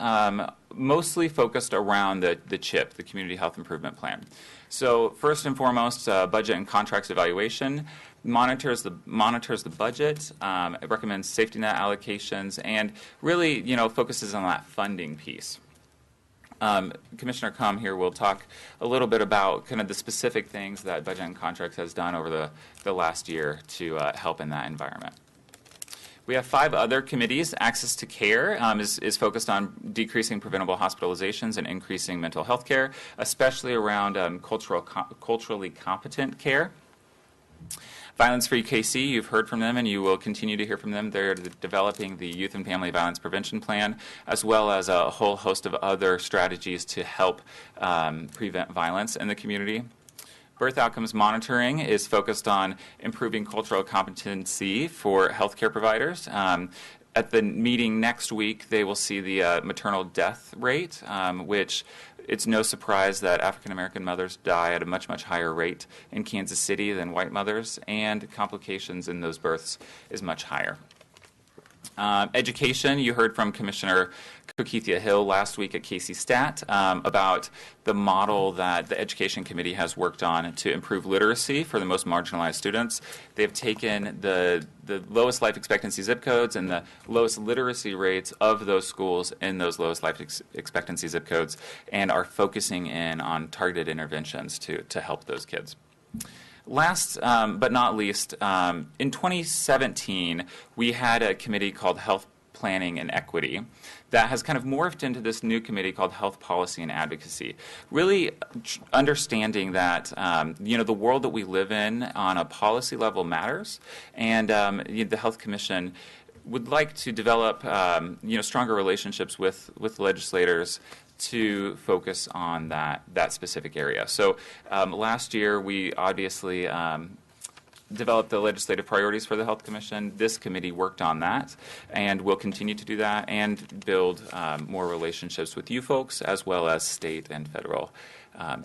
mostly focused around the CHIP, the Community Health Improvement Plan. So first and foremost, budget and contracts evaluation monitors the budget, it recommends safety net allocations, and really focuses on that funding piece. Commissioner Cum here will talk a little bit about kind of the specific things that Budget and Contracts has done over the last year to help in that environment. We have 5 other committees. Access to care is focused on decreasing preventable hospitalizations and increasing mental health care, especially around culturally competent care. Violence-Free KC, you've heard from them and you will continue to hear from them. They're developing the Youth and Family Violence Prevention Plan, as well as a whole host of other strategies to help prevent violence in the community. Birth Outcomes Monitoring is focused on improving cultural competency for healthcare providers. At the meeting next week, they will see the maternal death rate, which it's no surprise that African American mothers die at a much, much higher rate in Kansas City than white mothers, and complications in those births is much higher. Education, you heard from Commissioner Kokethia Hill last week at KC Stat about the model that the Education Committee has worked on to improve literacy for the most marginalized students. They've taken the lowest life expectancy zip codes and the lowest literacy rates of those schools in those lowest life expectancy zip codes and are focusing in on targeted interventions to help those kids. Last but not least, in 2017, we had a committee called Health Planning and Equity that has kind of morphed into this new committee called Health Policy and Advocacy, really understanding that the world that we live in on a policy level matters, and the Health Commission would like to develop stronger relationships with legislators to focus on that specific area. So last year we obviously develop the legislative priorities for the Health Commission. This committee worked on that and will continue to do that and build more relationships with you folks as well as state and federal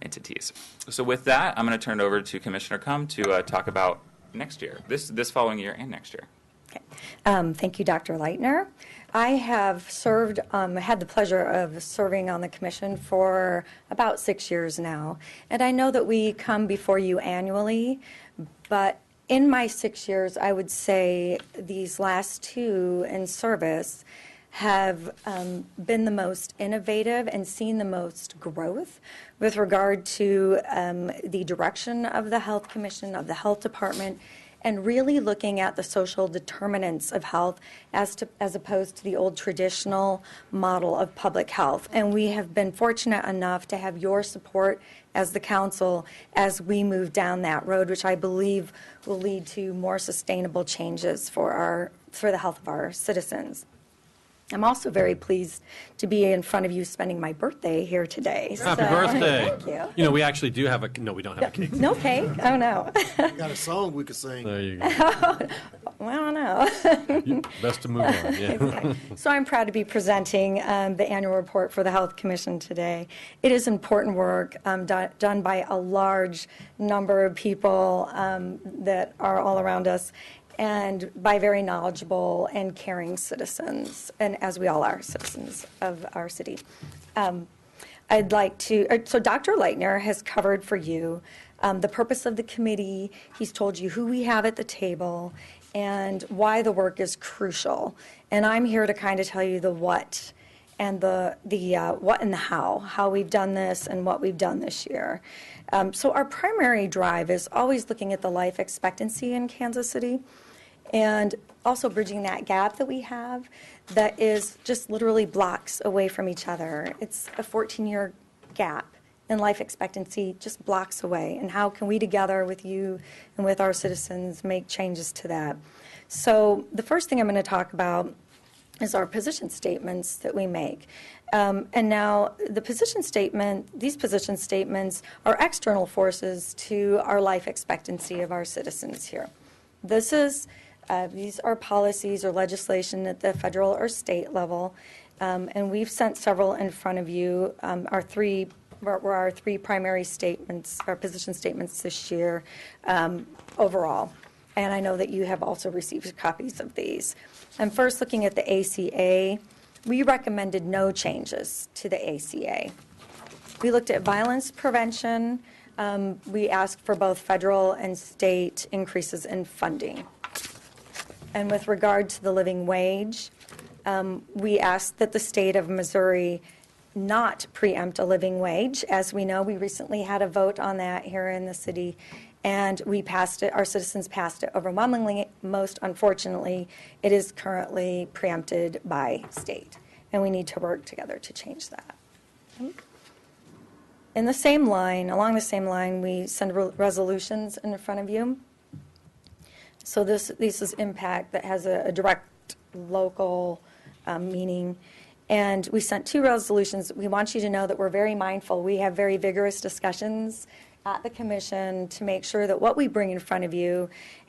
entities. So with that, I'm going to turn it over to Commissioner Cum to talk about next year, this following year and next year. Okay. Thank you, Dr. Leitner. I have served, had the pleasure of serving on the commission for about 6 years now, and I know that we come before you annually, but in my 6 years, I would say these last 2 in service have been the most innovative and seen the most growth with regard to the direction of the Health Commission, of the Health Department, and really looking at the social determinants of health as opposed to the old traditional model of public health. And we have been fortunate enough to have your support as the council as we move down that road, which I believe will lead to more sustainable changes for the health of our citizens. I'm also very pleased to be in front of you spending my birthday here today. Happy birthday. Thank you. You know, we actually do have no, we don't have a cake. No cake? Oh, no. We got a song we could sing. There you go. Well, no. Best to move on, yeah. Okay. So I'm proud to be presenting the annual report for the Health Commission today. It is important work done by a large number of people that are all around us, and by very knowledgeable and caring citizens, and as we all are citizens of our city. I'd like to, so Dr. Leitner has covered for you the purpose of the committee. He's told you who we have at the table and why the work is crucial. And I'm here to kind of tell you the what and the what and the how we've done this and what we've done this year. So our primary drive is always looking at the life expectancy in Kansas City, and also bridging that gap that we have that is just literally blocks away from each other. It's a 14-year gap in life expectancy, just blocks away. And how can we together with you and with our citizens make changes to that? So the first thing I'm going to talk about is our position statements that we make. And now the position statement, these position statements are external forces to our life expectancy of our citizens here. These are policies or legislation at the federal or state level, and we've sent several in front of you. Our three primary statements, our position statements this year overall. And I know that you have also received copies of these. And first, looking at the ACA, we recommended no changes to the ACA. We looked at violence prevention. We asked for both federal and state increases in funding. And with regard to the living wage, we asked that the state of Missouri not preempt a living wage. As we know, we recently had a vote on that here in the city, and we passed it, our citizens passed it overwhelmingly. Most unfortunately, it is currently preempted by state, and we need to work together to change that. In the same line, along the same line, we send resolutions in front of you. So this is impact that has a direct local meaning. And we sent 2 resolutions. We want you to know that we're very mindful. We have very vigorous discussions at the commission to make sure that what we bring in front of you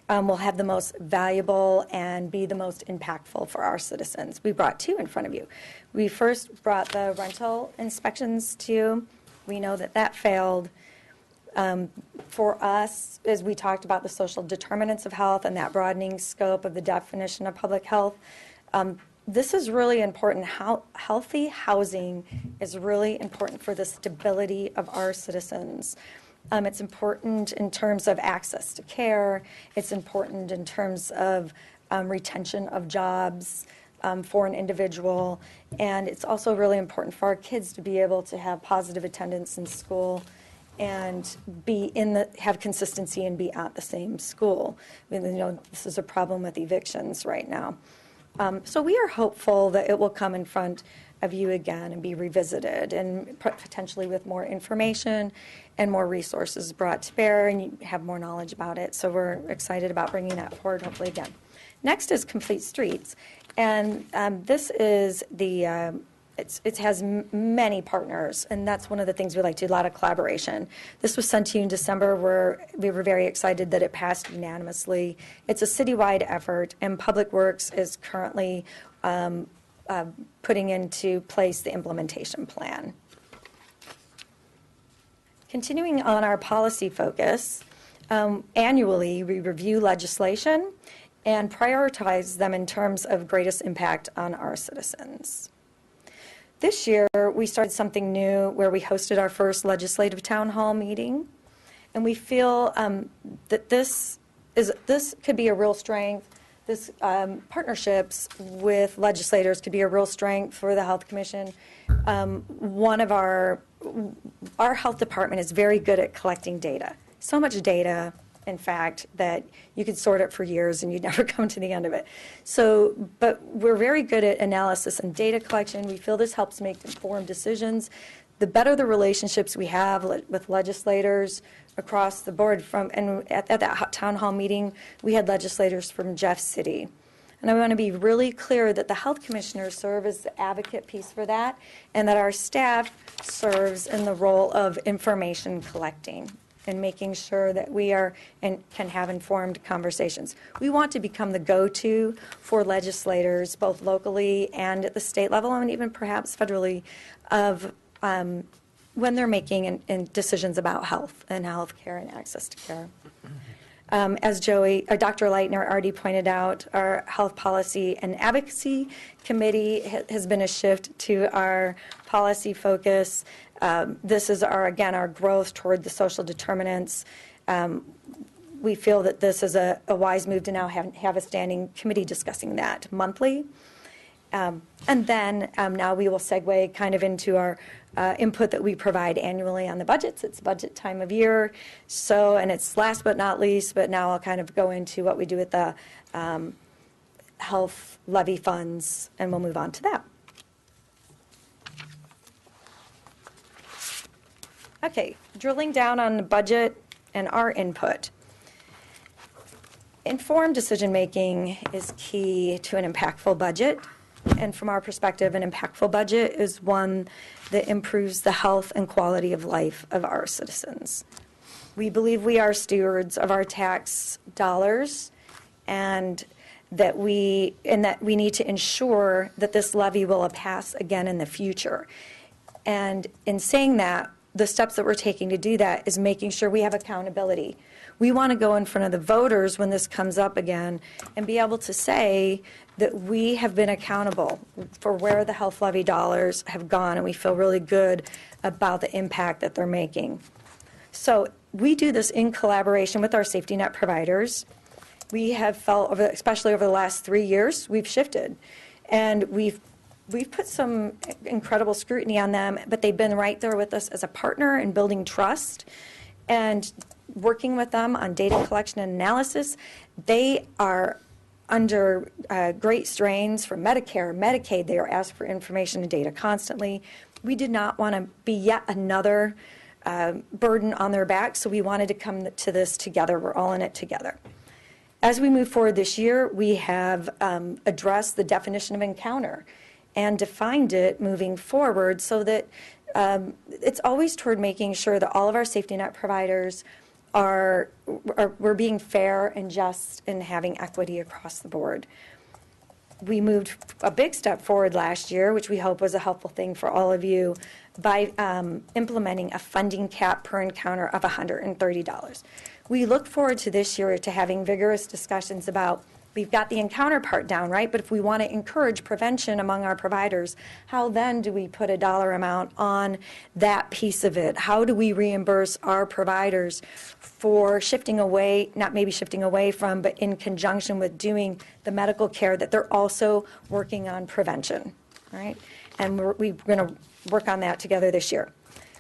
will have the most valuable and be the most impactful for our citizens. We brought 2 in front of you. We first brought the rental inspections to you. We know that that failed. For us, as we talked about the social determinants of health and that broadening scope of the definition of public health, this is really important. Healthy housing is really important for the stability of our citizens. It's important in terms of access to care. It's important in terms of retention of jobs for an individual. And it's also really important for our kids to be able to have positive attendance in school and have consistency and be at the same school. You know, this is a problem with evictions right now. So we are hopeful that it will come in front of you again and be revisited, and potentially with more information and more resources brought to bear, and you have more knowledge about it. So we're excited about bringing that forward, hopefully again. Next is Complete Streets, and this is it has many partners, and that's one of the things we like to do, a lot of collaboration. This was sent to you in December, where we were very excited that it passed unanimously. It's a citywide effort, and Public Works is currently putting into place the implementation plan. Continuing on our policy focus, annually we review legislation and prioritize them in terms of greatest impact on our citizens. This year, we started something new where we hosted our first legislative town hall meeting, and we feel that this could be a real strength. This partnerships with legislators could be a real strength for the Health Commission. One of our health department is very good at collecting data. So much data, in fact, that you could sort it for years and you'd never come to the end of it. But we're very good at analysis and data collection. We feel this helps make informed decisions. The better the relationships we have with legislators across the board and at that town hall meeting, we had legislators from Jeff City. And I want to be really clear that the health commissioners serve as the advocate piece for that, and that our staff serves in the role of information collecting and making sure that we are and can have informed conversations. We want to become the go-to for legislators, both locally and at the state level, and even perhaps federally, of when they're making decisions about health and health care and access to care. As Dr. Leitner already pointed out, our Health Policy and Advocacy Committee has been a shift to our policy focus. This is our growth toward the social determinants. We feel that this is a wise move to now have a standing committee discussing that monthly. And then now we will segue kind of into our input that we provide annually on the budgets. It's budget time of year. And it's last but not least, but now I'll kind of go into what we do with the health levy funds, and we'll move on to that. Okay, drilling down on the budget and our input. Informed decision-making is key to an impactful budget. And from our perspective, an impactful budget is one that improves the health and quality of life of our citizens. We believe we are stewards of our tax dollars, and that we need to ensure that this levy will pass again in the future. And in saying that, the steps that we're taking to do that is making sure we have accountability. We want to go in front of the voters when this comes up again and be able to say that we have been accountable for where the health levy dollars have gone, and we feel really good about the impact that they're making. So we do this in collaboration with our safety net providers. We have felt, especially over the last 3 years, we've shifted, and we've put some incredible scrutiny on them, but they've been right there with us as a partner in building trust and working with them on data collection and analysis. They are under great strains from Medicare, Medicaid. They are asked for information and data constantly. We did not want to be yet another burden on their back, so we wanted to come to this together. We're all in it together. As we move forward this year, we have addressed the definition of encounter and defined it moving forward, so that it's always toward making sure that all of our safety net providers we're being fair and just and having equity across the board. We moved a big step forward last year, which we hope was a helpful thing for all of you, by implementing a funding cap per encounter of $130. We look forward to this year to having vigorous discussions about, we've got the encounter part down, right? But if we want to encourage prevention among our providers, how then do we put a dollar amount on that piece of it? How do we reimburse our providers for shifting away, not maybe shifting away from, but in conjunction with doing the medical care, that they're also working on prevention, right? And we're going to work on that together this year.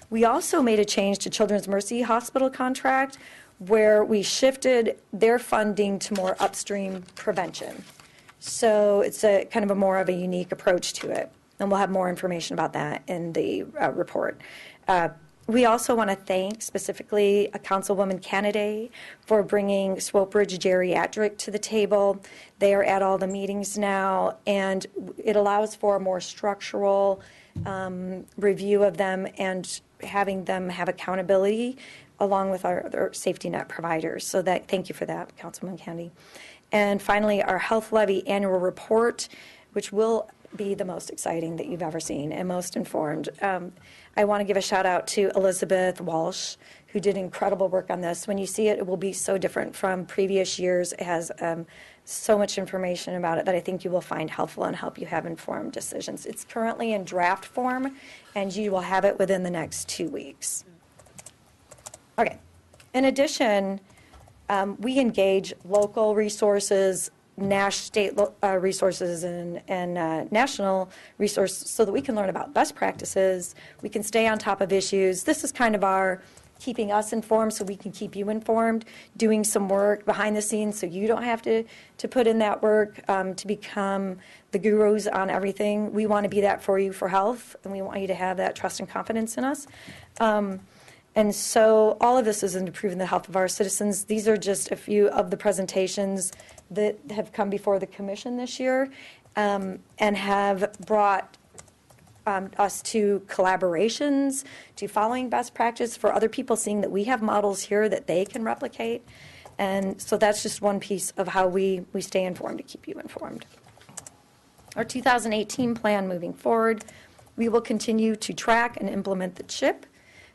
We also made a change to Children's Mercy Hospital contract, where we shifted their funding to more upstream prevention. So it's a kind of a more of a unique approach to it. And we'll have more information about that in the report. We also want to thank specifically a Councilwoman Kennedy for bringing Swoperidge Geriatric to the table. They are at all the meetings now, and it allows for a more structural review of them and having them have accountability along with our safety net providers. So thank you for that, Councilwoman Kennedy. And finally, our health levy annual report, which will be the most exciting that you've ever seen and most informed. I want to give a shout out to Elizabeth Walsh, who did incredible work on this. When you see it, it will be so different from previous years. It has so much information about it that I think you will find helpful and help you have informed decisions. It's currently in draft form, and you will have it within the next 2 weeks. Okay. In addition, we engage local resources, state resources, and national resources so that we can learn about best practices. We can stay on top of issues. This is kind of our keeping us informed so we can keep you informed, doing some work behind the scenes so you don't have to put in that work to become the gurus on everything. We want to be that for you for health, and we want you to have that trust and confidence in us. And so all of this is improving the health of our citizens. These are just a few of the presentations that have come before the commission this year and have brought us to collaborations, to following best practice for other people, seeing that we have models here that they can replicate. And so that's just one piece of how we stay informed to keep you informed. Our 2018 plan moving forward, we will continue to track and implement the CHIP.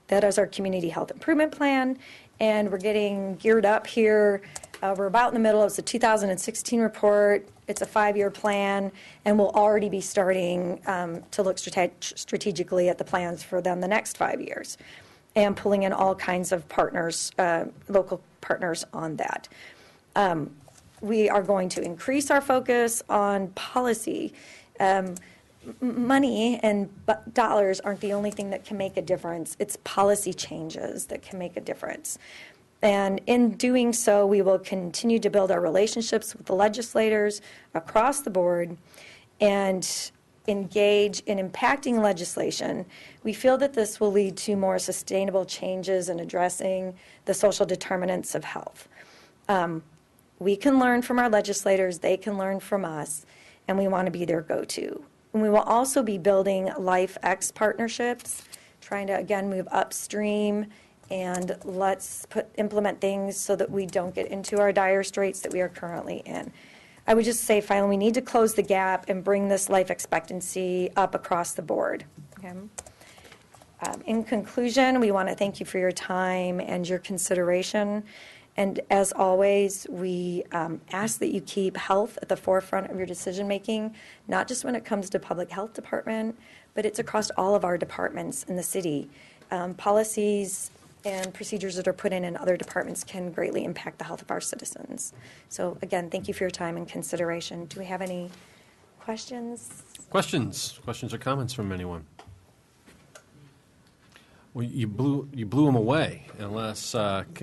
That is our Community Health Improvement Plan, and we're getting geared up here. We're about in the middle of the 2016 report. It's a 5-year plan, and we'll already be starting to look strategically at the plans for them the next 5 years and pulling in all kinds of partners, local partners on that. We are going to increase our focus on policy. Money and dollars aren't the only thing that can make a difference. It's policy changes that can make a difference. And in doing so, we will continue to build our relationships with the legislators across the board and engage in impacting legislation. We feel that this will lead to more sustainable changes in addressing the social determinants of health. We can learn from our legislators, they can learn from us, and we want to be their go-to. And we will also be building LifeX partnerships, trying to, again, move upstream and let's implement things so that we don't get into our dire straits that we are currently in. I would just say, finally, we need to close the gap and bring this life expectancy up across the board. Okay? In conclusion, we want to thank you for your time and your consideration. And as always, we ask that you keep health at the forefront of your decision-making, not just when it comes to public health department, but it's across all of our departments in the city. Policies and procedures that are put in other departments can greatly impact the health of our citizens. So again, thank you for your time and consideration. Do we have any questions? Questions or comments from anyone? Well, you blew them away, unless no,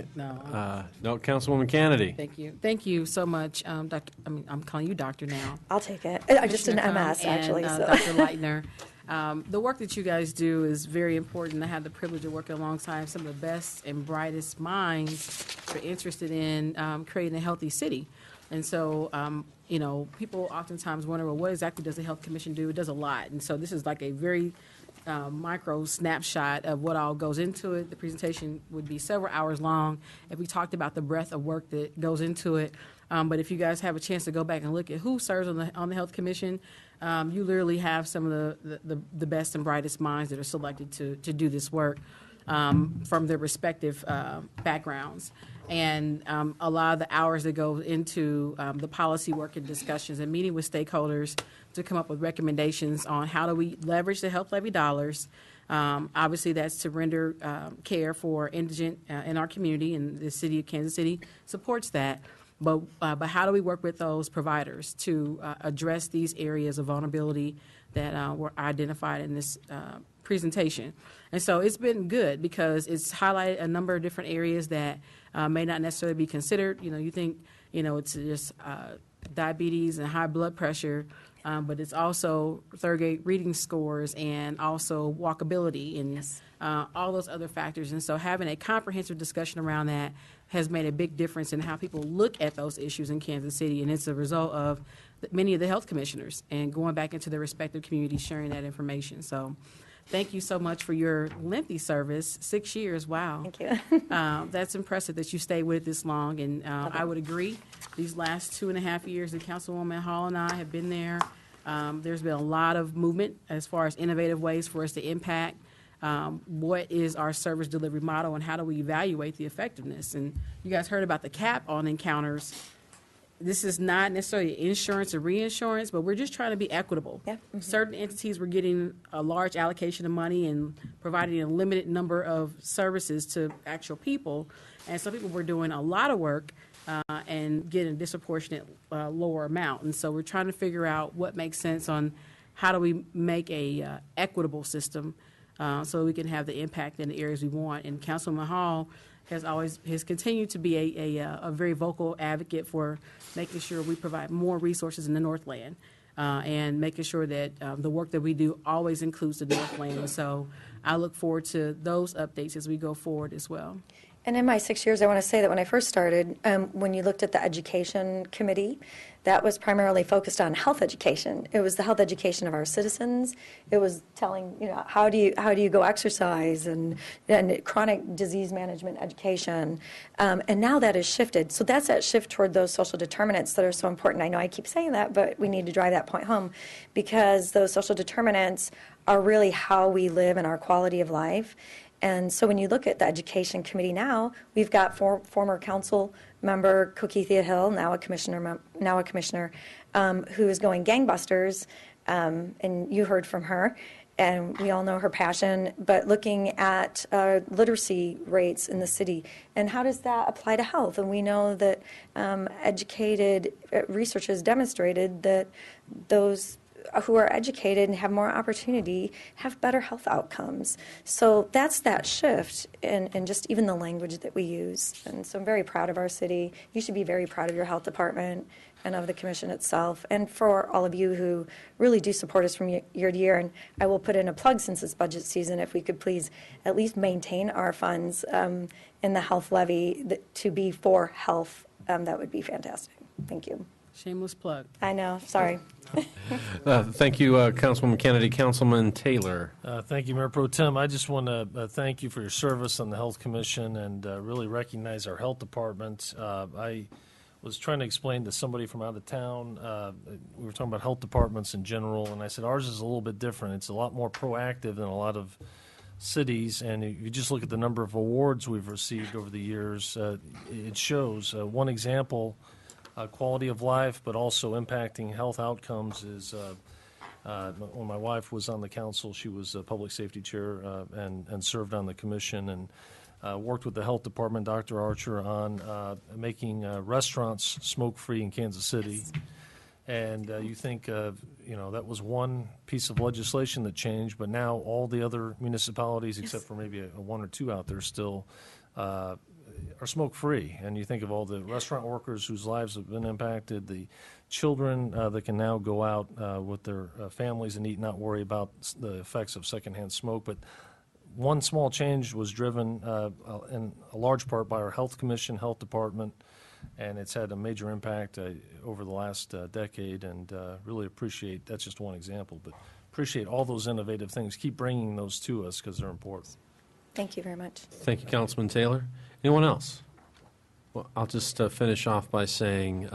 Councilwoman Kennedy. Thank you so much, Dr. I'm calling you Doctor now. I'll take it. I just an MS actually. And, so. Dr. Leitner, the work that you guys do is very important. I have the privilege of working alongside some of the best and brightest minds who are interested in creating a healthy city. And so, people oftentimes wonder, well, what exactly does the Health Commission do? It does a lot. And so this is like a very micro snapshot of what all goes into it. The presentation would be several hours long if we talked about the breadth of work that goes into it. But if you guys have a chance to go back and look at who serves on the Health Commission, you literally have some of the best and brightest minds that are selected to do this work from their respective backgrounds. And a lot of the hours that go into the policy work and discussions and meeting with stakeholders to come up with recommendations on how do we leverage the health levy dollars. Obviously, that's to render care for indigent in our community, and the city of Kansas City supports that. But how do we work with those providers to address these areas of vulnerability that were identified in this presentation? And so it's been good because it's highlighted a number of different areas that may not necessarily be considered. You think, it's just diabetes and high blood pressure, but it's also third grade reading scores and also walkability and all those other factors. And so having a comprehensive discussion around that has made a big difference in how people look at those issues in Kansas City. And it's a result of many of the health commissioners and going back into their respective communities, sharing that information. So thank you so much for your lengthy service, 6 years, wow. Thank you. That's impressive that you stayed with it this long, and I would agree. These last 2.5 years that Councilwoman Hall and I have been there, there's been a lot of movement as far as innovative ways for us to impact what is our service delivery model and how do we evaluate the effectiveness. And you guys heard about the cap on encounters. This is not necessarily insurance or reinsurance, but we're just trying to be equitable. Yeah. Certain entities were getting a large allocation of money and providing a limited number of services to actual people, and some people were doing a lot of work and getting a disproportionate lower amount. And so we're trying to figure out what makes sense on how do we make a equitable system so we can have the impact in the areas we want. And Councilman Hall has continued to be a very vocal advocate for making sure we provide more resources in the Northland and making sure that the work that we do always includes the Northland. So I look forward to those updates as we go forward as well. And in my 6 years, I want to say that when I first started, when you looked at the education committee, that was primarily focused on health education. It was the health education of our citizens. It was telling, how do you go exercise and chronic disease management education. And now that has shifted. So that's that shift toward those social determinants that are so important. I know I keep saying that, but we need to drive that point home because those social determinants are really how we live and our quality of life. And so when you look at the education committee now, we've got former council member Cokeithia Hill, now a commissioner, who is going gangbusters, and you heard from her, and we all know her passion, but looking at literacy rates in the city, and how does that apply to health? And we know that educated research has demonstrated that those who are educated and have more opportunity have better health outcomes. So that's that shift in just even the language that we use. And so I'm very proud of our city. You should be very proud of your health department and of the commission itself, and for all of you who really do support us from year to year. And I will put in a plug since it's budget season, if we could please at least maintain our funds in the health levy to be for health, that would be fantastic. Thank you. Shameless plug. I know, sorry. Thank you, Councilwoman Kennedy. Councilman Taylor. Thank you, Mayor Pro Tem. I just want to thank you for your service on the Health Commission and really recognize our health department. I was trying to explain to somebody from out of town, we were talking about health departments in general, and I said ours is a little bit different. It's a lot more proactive than a lot of cities, and if you just look at the number of awards we've received over the years, it shows. One example, quality of life, but also impacting health outcomes is when my wife was on the council, she was a public safety chair and served on the commission and worked with the health department, Dr. Archer, on making restaurants smoke-free in Kansas City. And you think, that was one piece of legislation that changed, but now all the other municipalities, except for maybe one or two out there still, are smoke-free. And you think of all the restaurant workers whose lives have been impacted, the children that can now go out with their families and eat, not worry about the effects of secondhand smoke. But one small change was driven in a large part by our health commission, health department, and it's had a major impact over the last decade, and really appreciate, that's just one example, but appreciate all those innovative things. Keep bringing those to us because they're important. Thank you very much. Thank you, Councilman Taylor. Anyone else? Well, I'll just finish off by saying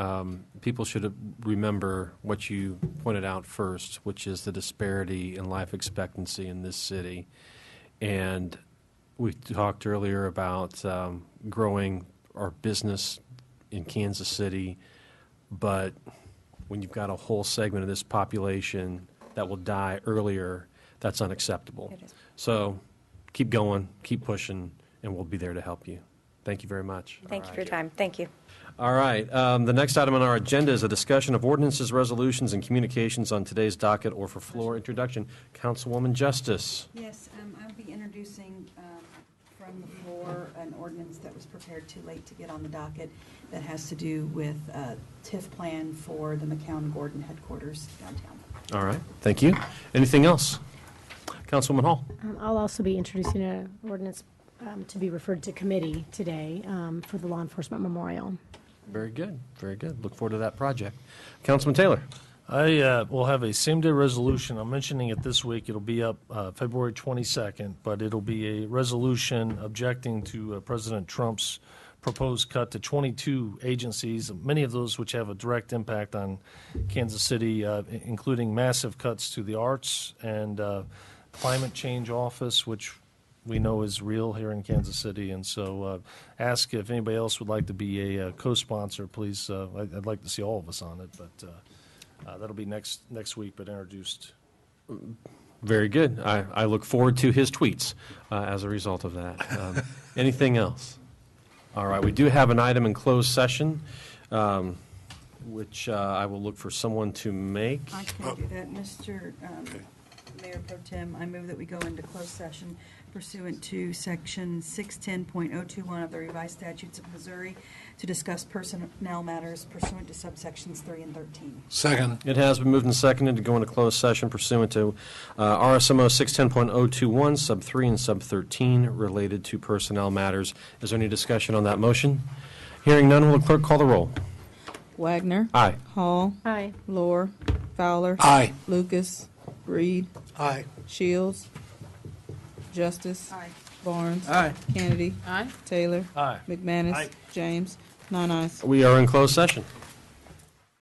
people should remember what you pointed out first, which is the disparity in life expectancy in this city. And we talked earlier about growing our business in Kansas City, but when you've got a whole segment of this population that will die earlier, that's unacceptable. It is. So keep going, keep pushing, and we'll be there to help you. Thank you very much. Thank you for your time. Thank you. All right. The next item on our agenda is a discussion of ordinances, resolutions, and communications on today's docket or for floor introduction. Councilwoman Justice. Yes, I'll be introducing from from the floor an ordinance that was prepared too late to get on the docket that has to do with TIF plan for the McCown Gordon headquarters downtown. All right, thank you. Anything else? Councilwoman Hall? I'll also be introducing an ordinance to be referred to committee today for the law enforcement memorial. Very good, very good. Look forward to that project. Councilman Taylor? I will have a same-day resolution. I'm mentioning it this week. It'll be up February 22nd, but it'll be a resolution objecting to President Trump's proposed cut to 22 agencies, many of those which have a direct impact on Kansas City, including massive cuts to the arts and climate change office, which we know is real here in Kansas City. And so ask if anybody else would like to be a co-sponsor, please. I'd like to see all of us on it, but that'll be next week, but introduced. Very good. I look forward to his tweets as a result of that. Anything else? All right, we do have an item in closed session, which I will look for someone to make. I can do that. Mr. Mayor Pro Tem, I move that we go into closed session pursuant to Section 610.021 of the revised statutes of Missouri to discuss personnel matters pursuant to subsections 3 and 13. Second. It has been moved and seconded to go into closed session pursuant to RSMO 610.021, sub 3 and sub 13, related to personnel matters. Is there any discussion on that motion? Hearing none, will the clerk call the roll? Wagner. Aye. Hall. Aye. Lohr. Fowler. Aye. Lucas. Reed. Aye. Shields. Justice. Aye. Barnes. Aye. Kennedy. Aye. Taylor. Aye. McManus. Aye. James. 9 ayes. We are in closed session.